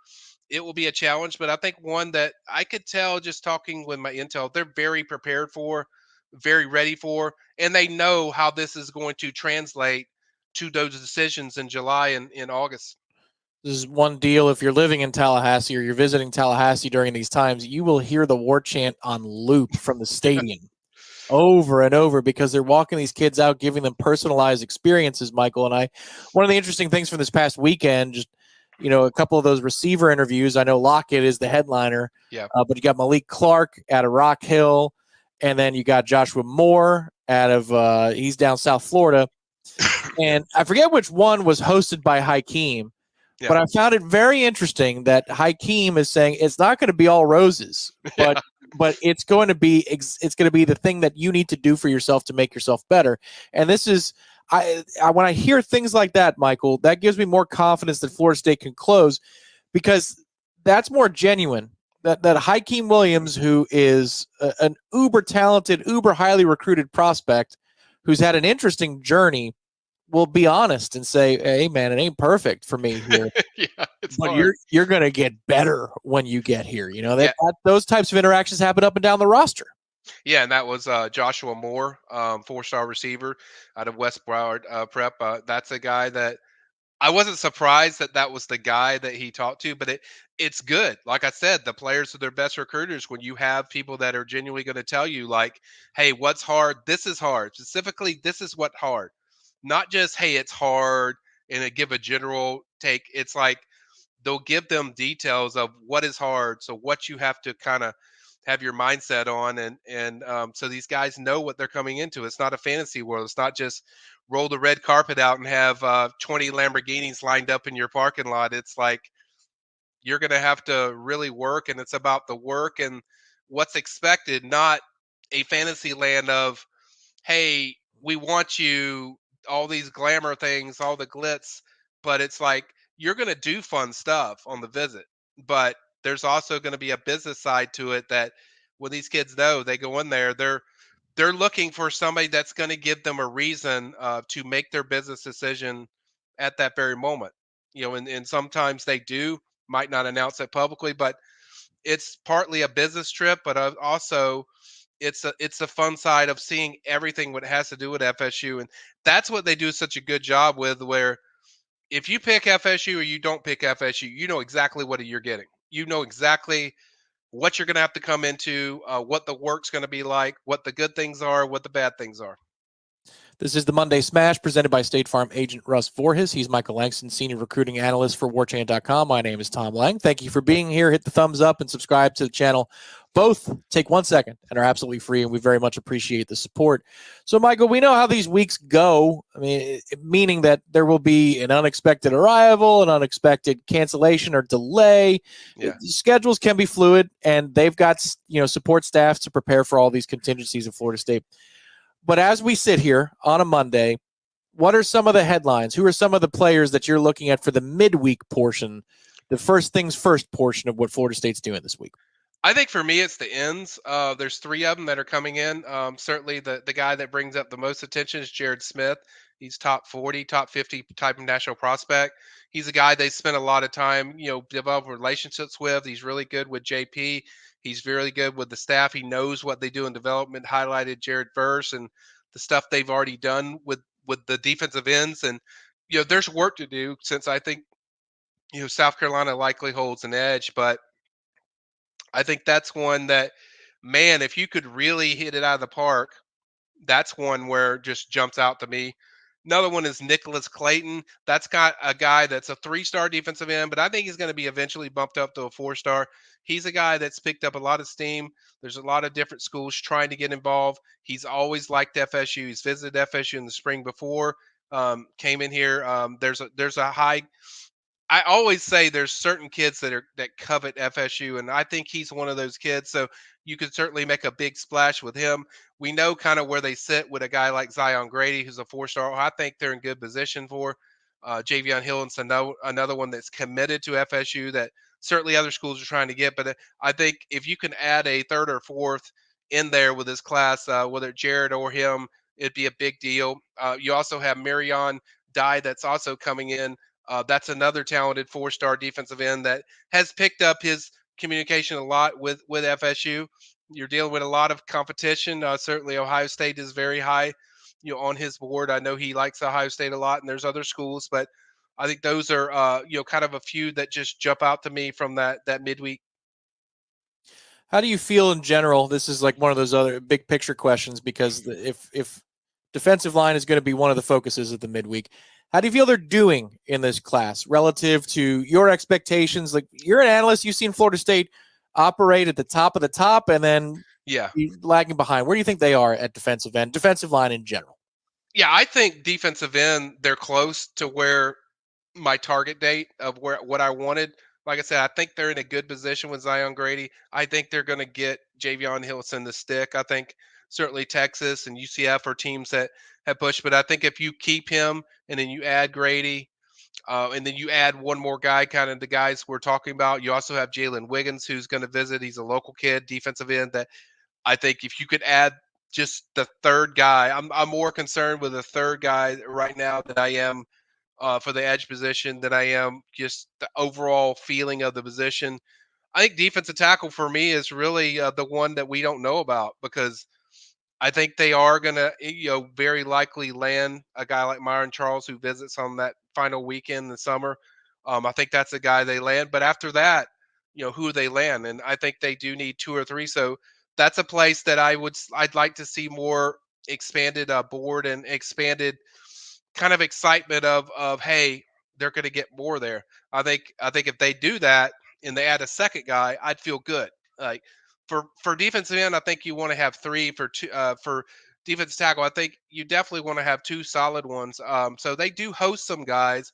it will be a challenge, but I think one that I could tell just talking with my intel, they're very prepared for, very ready for, and they know how this is going to translate to those decisions in July and in August. This is one deal. If you're living in Tallahassee or you're visiting Tallahassee during these times, you will hear the war chant on loop from the stadium over and over, because they're walking these kids out, giving them personalized experiences, Michael. And one of the interesting things from this past weekend, just, a couple of those receiver interviews. I know Lockett is the headliner, Yeah. But you got Malik Clark out of Rock Hill, and then you got Joshua Moore out of, he's down South Florida. And I forget which one was hosted by Hakeem. Yeah. But I found it very interesting that Hakeem is saying it's not going to be all roses, but it's going to be the thing that you need to do for yourself to make yourself better. And this is I when I hear things like that, Michael, that gives me more confidence that Florida State can close, because that's more genuine. That Hakeem Williams, who is an uber talented, uber highly recruited prospect, who's had an interesting journey, will be honest and say, "Hey, man, it ain't perfect for me here, Yeah, it's but hard. you're going to get better when you get here." Those types of interactions happen up and down the roster. Yeah, and that was Joshua Moore, 4-star receiver out of West Broward Prep. That's a guy that I wasn't surprised that was the guy that he talked to, but it's good. Like I said, the players are their best recruiters when you have people that are genuinely going to tell you, like, "Hey, what's hard? This is hard. Specifically, this is what hard." Not just, "Hey, it's hard," and give a general take. It's like they'll give them details of what is hard, so what you have to kind of have your mindset on, and so these guys know what they're coming into. It's not a fantasy world. It's not just roll the red carpet out and have 20 Lamborghinis lined up in your parking lot. It's like you're going to have to really work, and it's about the work and what's expected, not a fantasy land of, "Hey, we want you all these glamour things, all the glitz, but it's like you're going to do fun stuff on the visit, but there's also going to be a business side to it that when these kids know they go in there, they're looking for somebody that's going to give them a reason to make their business decision at that very moment. And sometimes they do might not announce it publicly, but it's partly a business trip, but also it's a fun side of seeing everything what has to do with FSU, and that's what they do such a good job with. Where if you pick FSU or you don't pick FSU, you know exactly what you're getting. You know exactly what you're going to have to come into, what the work's going to be like, what the good things are, what the bad things are. This is the Monday Smash presented by State Farm agent Russ Voorhis. He's Michael Langston, senior recruiting analyst for Warchant.com. My name is Tom Lang. Thank you for being here. Hit the thumbs up and subscribe to the channel. Both take 1 second and are absolutely free, and we very much appreciate the support. So, Michael, we know how these weeks go. I mean, meaning that there will be an unexpected arrival, an unexpected cancellation or delay. Yeah. Schedules can be fluid, and they've got support staff to prepare for all these contingencies at Florida State. But as we sit here on a Monday, what are some of the headlines? Who are some of the players that you're looking at for the midweek portion, the first things first portion of what Florida State's doing this week? I think for me, it's the ends. There's 3 of them that are coming in. Certainly, the guy that brings up the most attention is Jared Smith. He's top 40, top 50 type of national prospect. He's a guy they spent a lot of time, developing relationships with. He's really good with JP. He's really good with the staff. He knows what they do in development. Highlighted Jared Verse and the stuff they've already done with the defensive ends. And there's work to do since I think South Carolina likely holds an edge, but I think that's one that, man, if you could really hit it out of the park, that's one where it just jumps out to me. Another one is Nicholas Clayton. That's got a guy that's a 3-star defensive end, but I think he's going to be eventually bumped up to a 4-star. He's a guy that's picked up a lot of steam. There's a lot of different schools trying to get involved. He's always liked FSU. He's visited FSU in the spring before. Came in here. There's a high. I always say there's certain kids that covet FSU, and I think he's one of those kids. So you could certainly make a big splash with him. We know kind of where they sit with a guy like Zion Grady, who's a 4-star. I think they're in good position for. Javion Hill's another one that's committed to FSU that certainly other schools are trying to get. But I think if you can add a 3rd or 4th in there with this class, whether Jared or him, it'd be a big deal. You also have Marion Dye that's also coming in. That's another talented 4-star defensive end that has picked up his communication a lot with FSU. You're dealing with a lot of competition. Certainly, Ohio State is very high, on his board. I know he likes Ohio State a lot, and there's other schools, but I think those are, kind of a few that just jump out to me from that midweek. How do you feel in general? This is like one of those other big picture questions because if defensive line is going to be one of the focuses of the midweek, how do you feel they're doing in this class relative to your expectations? Like, you're an analyst, you've seen Florida State operate at the top of the top and then be lagging behind. Where do you think they are at defensive end, defensive line in general? Yeah, I think defensive end, they're close to where my target date of what I wanted. Like I said, I think they're in a good position with Zion Grady. I think they're going to get Javion Hillson the stick. I think certainly Texas and UCF are teams that have pushed, but I think if you keep him and then you add Grady, and then you add one more guy, kind of the guys we're talking about. You also have Jalen Wiggins, who's going to visit. He's a local kid, defensive end. That I think if you could add just the 3rd guy, I'm more concerned with the 3rd guy right now than I am for the edge position, than I am just the overall feeling of the position. I think defensive tackle for me is really the one that we don't know about, because I think they are going to, very likely land a guy like Myron Charles, who visits on that final weekend in the summer. I think that's a guy they land. But after that, who they land, and I think they do need 2 or 3. So that's a place that I'd like to see more expanded board and expanded kind of excitement of hey, they're going to get more there. I think if they do that and they add a 2nd guy, I'd feel good. Like, for defensive end, I think you want to have 3. For defensive tackle, I think you definitely want to have 2 solid ones. So they do host some guys,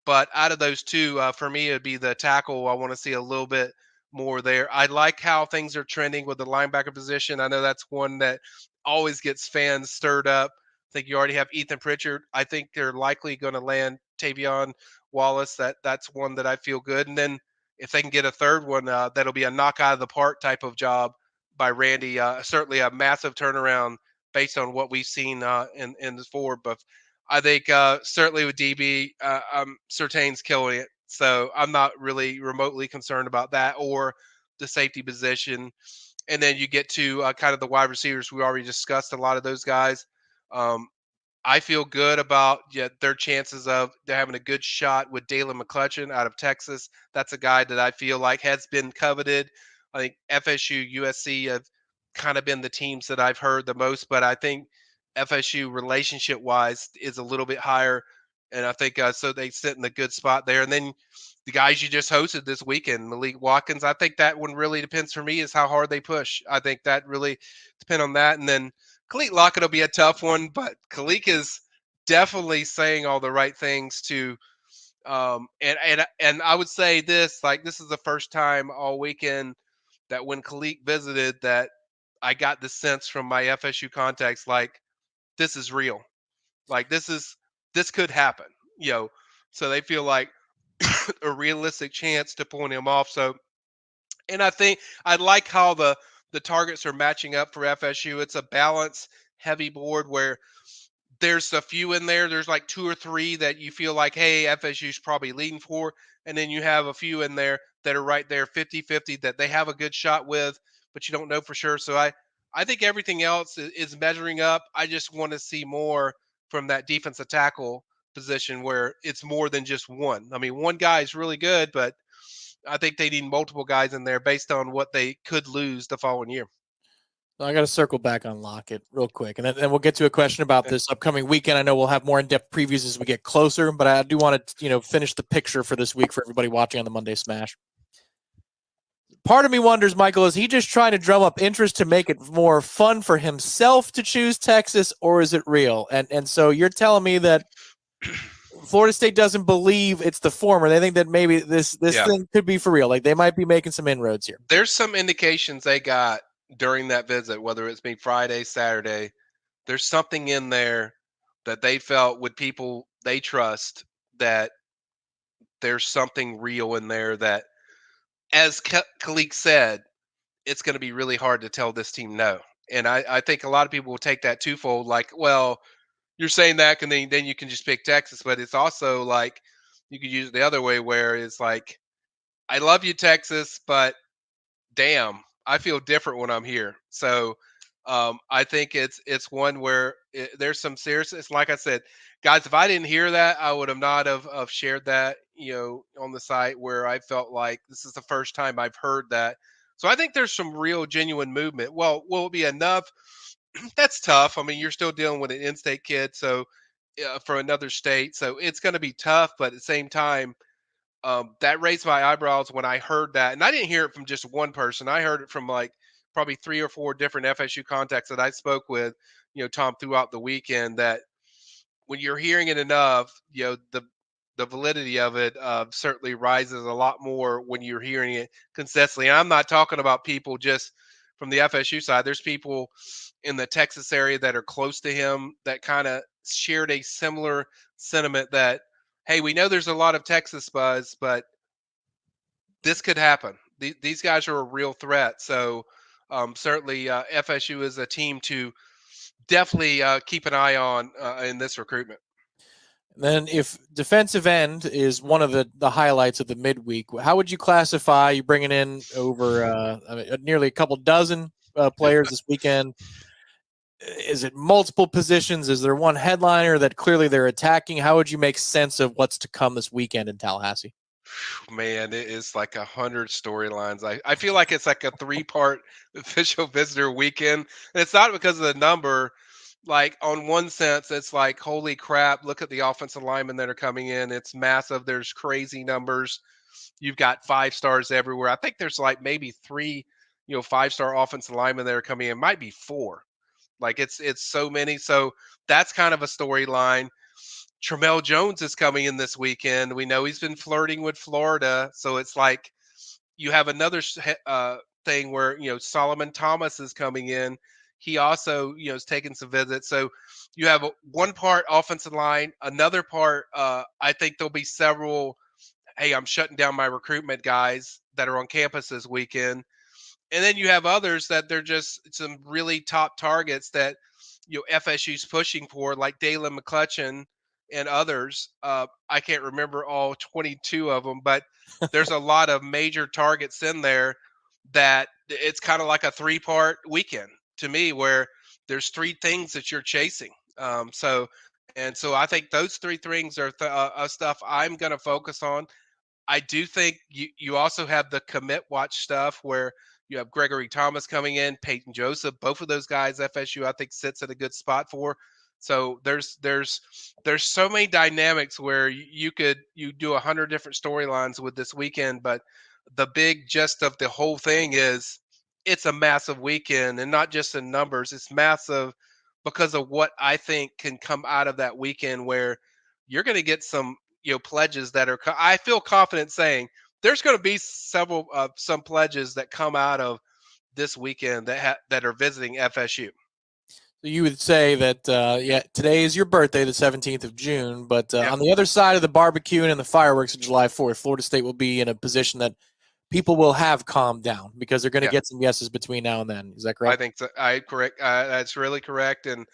but out of those 2, for me, it'd be the tackle. I want to see a little bit more there. I like how things are trending with the linebacker position. I know that's one that always gets fans stirred up. think you already have Ethan Pritchard. I think they're likely going to land Tavion Wallace. That's one that I feel good. And then if they can get a third one, that'll be a knock out of the park type of job by Randy. Certainly a massive turnaround based on what we've seen in the forward. But I think certainly with DB, Surtain's killing it. So I'm not really remotely concerned about that or the safety position. And then you get to kind of the wide receivers. We already discussed a lot of those guys. Um, I feel good about their chances of they're having a good shot with Dalen McClutchin out of Texas. That's a guy that I feel like has been coveted. I think FSU, USC have kind of been the teams that I've heard the most, but I think FSU relationship wise is a little bit higher. And I think so they sit in a good spot there. And then the guys you just hosted this weekend, Malik Watkins, I think that one really depends for me is how hard they push. I think that really depend on that. And then Khalid Lockett will be a tough one, but Khalid is definitely saying all the right things to and I would say this, like this is the first time all weekend that when Khalid visited that I got the sense from my FSU contacts like this is real. Like this could happen, you know. So they feel like a realistic chance to pull him off. So and I think I like how the targets are matching up for FSU. It's a balance heavy board where there's a few in there. There's like two or three that you feel like, hey, FSU's probably leading for. And then you have a few in there that are right there 50-50 that they have a good shot with, but you don't know for sure. So I think everything else is measuring up. I just want to see more from that defensive tackle position where it's more than just one. I mean, one guy is really good, but I think they need multiple guys in there based on what they could lose the following year. So I got to circle back on Lockett real quick, and then we'll get to a question about this upcoming weekend. I know we'll have more in-depth previews as we get closer, but I do want to, finish the picture for this week for everybody watching on the Monday Smash. Part of me wonders, Michael, is he just trying to drum up interest to make it more fun for himself to choose Texas, or is it real? And so you're telling me that Florida State doesn't believe it's the former. They think that maybe this thing could be for real. Like they might be making some inroads here. There's some indications they got during that visit, whether it's been Friday, Saturday, there's something in there that they felt with people they trust that there's something real in there that, as Kalik said, it's going to be really hard to tell this team no. And I think a lot of people will take that twofold, like, well, you're saying that, and then you can just pick Texas. But it's also like you could use it the other way where it's like, I love you, Texas, but damn, I feel different when I'm here. So I think it's one where there's some seriousness. Like I said, guys, if I didn't hear that, I would have not have shared that, on the site where I felt like this is the first time I've heard that. So I think there's some real genuine movement. Well, will it be enough? That's tough. I mean, you're still dealing with an in-state kid, so for another state, so it's going to be tough. But at the same time, that raised my eyebrows when I heard that, and I didn't hear it from just one person. I heard it from like probably 3 or 4 different FSU contacts that I spoke with, Tom, throughout the weekend. That when you're hearing it enough, the validity of it certainly rises a lot more when you're hearing it consistently. And I'm not talking about people just from the FSU side. There's people in the Texas area that are close to him that kind of shared a similar sentiment that, hey, we know there's a lot of Texas buzz, but this could happen. These guys are a real threat. So certainly FSU is a team to definitely keep an eye on in this recruitment. Then if defensive end is one of the highlights of the midweek, how would you classify you bringing in over nearly a couple dozen players this weekend? Is it multiple positions? Is there one headliner that clearly they're attacking? How would you make sense of what's to come this weekend in Tallahassee? Man, it is like 100 storylines. I feel like it's like a 3-part official visitor weekend. And it's not because of the number. Like on one sense, it's like, holy crap, look at the offensive linemen that are coming in. It's massive. There's crazy numbers. You've got 5 stars everywhere. I think there's like maybe 3, 5-star offensive linemen that are coming in. Might be 4. Like it's so many. So that's kind of a storyline. Tramel Jones is coming in this weekend. We know he's been flirting with Florida. So it's like you have another thing where, Solomon Thomas is coming in. he also, is taking some visits. So you have one part offensive line, another part. I think there'll be several. Hey, I'm shutting down my recruitment guys that are on campus this weekend. And then you have others that they're just some really top targets that FSU's pushing for, like Dalen McCutcheon and others. I can't remember all 22 of them, but there's a lot of major targets in there that it's kind of like a 3-part weekend to me, where there's 3 things that you're chasing. So I think those 3 things are stuff I'm going to focus on. I do think you also have the commit watch stuff where you have Gregory Thomas coming in, Peyton Joseph, both of those guys FSU I think sits at a good spot for. So there's so many dynamics where you do 100 different storylines with this weekend, but the big gist of the whole thing is it's a massive weekend, and not just in numbers, it's massive because of what I think can come out of that weekend, where you're going to get some pledges that are I feel confident saying there's going to be several some pledges that come out of this weekend that are visiting FSU. So you would say that today is your birthday, the 17th of June, but Yep. on the other side of the barbecue and the fireworks of July 4th, Florida State will be in a position that people will have calmed down because they're going to get some yeses between now and then. Is that correct? I think so. Correct. That's really correct. And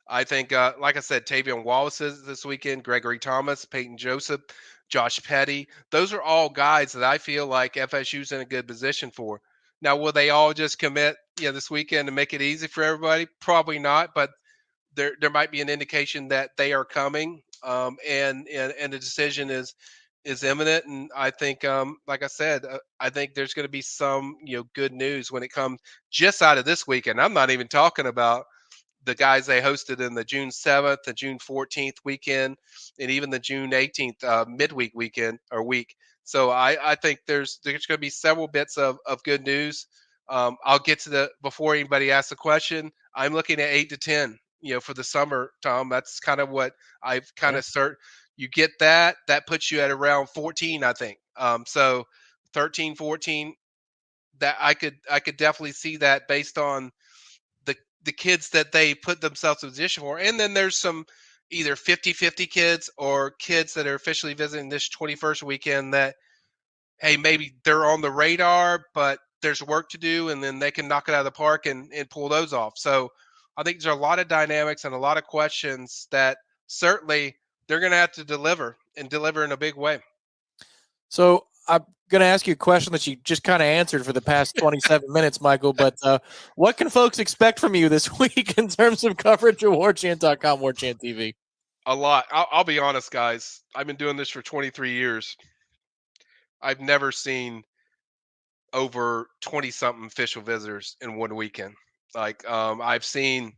I think, like I said, Tavion Wallace is this weekend, Gregory Thomas, Peyton Joseph, Josh Petty. Those are all guys that I feel like FSU's in a good position for. Now, will they all just commit, this weekend to make it easy for everybody? Probably not, but there might be an indication that they are coming, and the decision is imminent. And I think, like I said, I think there's going to be some good news when it comes just out of this weekend. I'm not even talking about the guys they hosted in the June 7th, the June 14th weekend, and even the June 18th midweek weekend or week. So I think there's going to be several bits of good news. I'll get to before anybody asks a question. I'm looking at 8 to 10, for the summer, Tom. That's kind of what I've kind of start. You get that puts you at around 14, I think. So 13, 14, that I could definitely see that based on the kids that they put themselves in position for. And then there's some either 50-50 kids or kids that are officially visiting this 21st weekend that, hey, maybe they're on the radar, but there's work to do, and then they can knock it out of the park and pull those off. So I think there's a lot of dynamics and a lot of questions that certainly they're going to have to deliver in a big way. So I'm going to ask you a question that you just kind of answered for the past 27 minutes, Michael, but what can folks expect from you this week in terms of coverage of Warchant.com, Warchant TV? A lot. I'll be honest, guys. I've been doing this for 23 years. I've never seen over 20-something official visitors in one weekend. Like, I've seen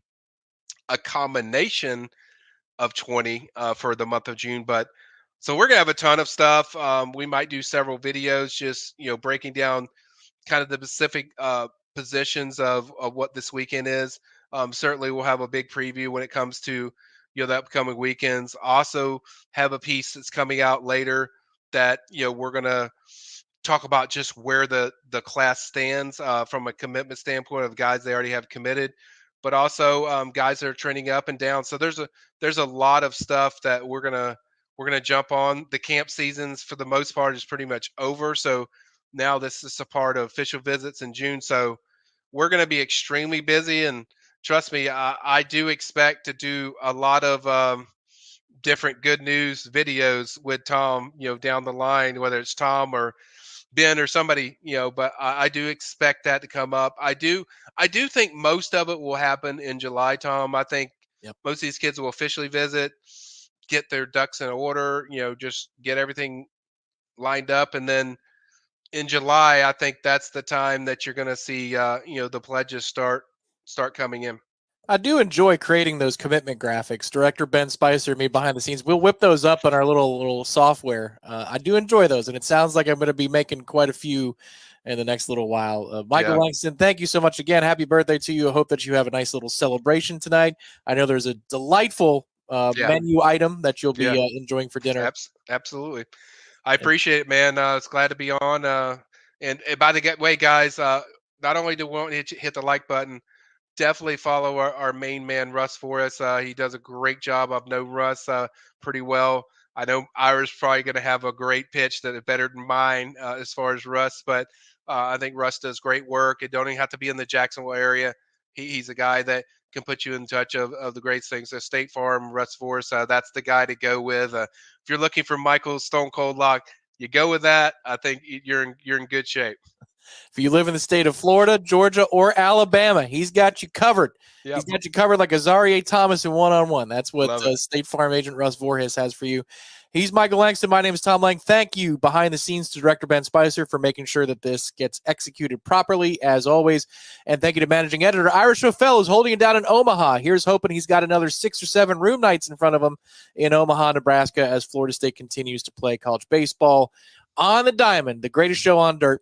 a combination of 20 for the month of June, but so we're gonna have a ton of stuff. We might do several videos, just breaking down kind of the specific positions of what this weekend is. Certainly, we'll have a big preview when it comes to the upcoming weekends. Also, have a piece that's coming out later that we're gonna talk about just where the class stands from a commitment standpoint of guys they already have committed, but also guys that are trending up and down. So there's a lot of stuff that we're gonna jump on. The camp seasons for the most part is pretty much over. So now this is a part of official visits in June. So we're going to be extremely busy, and trust me, I do expect to do a lot of different good news videos with Tom, down the line, whether it's Tom or Ben or somebody, but I do expect that to come up. I do think most of it will happen in July, Tom. I think most of these kids will officially visit, get their ducks in order, just get everything lined up. And then in July, I think that's the time that you're going to see, the pledges start coming in. I do enjoy creating those commitment graphics. Director Ben Spicer and me behind the scenes, we'll whip those up on our little software. I do enjoy those, and it sounds like I'm going to be making quite a few in the next little while. Michael Langston, thank you so much again. Happy birthday to you. I hope that you have a nice little celebration tonight. I know there's a delightful menu item that you'll be enjoying for dinner. Absolutely. I appreciate it, man. It's glad to be on. And by the way, guys, not only do we want to hit the like button, definitely follow our main man, Russ, for us. He does a great job. I've known Russ pretty well. I know Ira's probably going to have a great pitch that is better than mine as far as Russ, but I think Russ does great work. It don't even have to be in the Jacksonville area. He's a guy that can put you in touch of the great things. So State Farm, Russ Force, that's the guy to go with. If you're looking for Michael's Stone Cold Lock, you go with that. I think you're in good shape. If you live in the state of Florida, Georgia, or Alabama, he's got you covered. Yep. He's got you covered like Azarie Thomas in one-on-one. That's what State Farm agent Russ Voorhis has for you. He's Michael Langston. My name is Tom Lang. Thank you behind the scenes to Director Ben Spicer for making sure that this gets executed properly, as always. And thank you to Managing Editor Ira Schoffel, who's holding it down in Omaha. Here's hoping he's got another 6 or 7 room nights in front of him in Omaha, Nebraska, as Florida State continues to play college baseball on the diamond, the greatest show on dirt.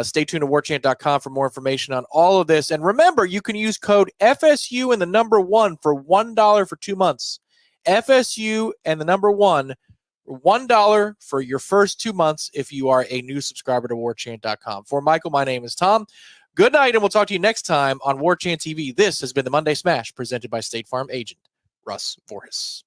Stay tuned to warchant.com for more information on all of this. And remember, you can use code FSU and the number 1 for $1 for 2 months. FSU and the number 1, $1 for your first 2 months if you are a new subscriber to warchant.com. For Michael, my name is Tom. Good night, and we'll talk to you next time on Warchant TV. This has been the Monday Smash, presented by State Farm agent Russ Voorhis.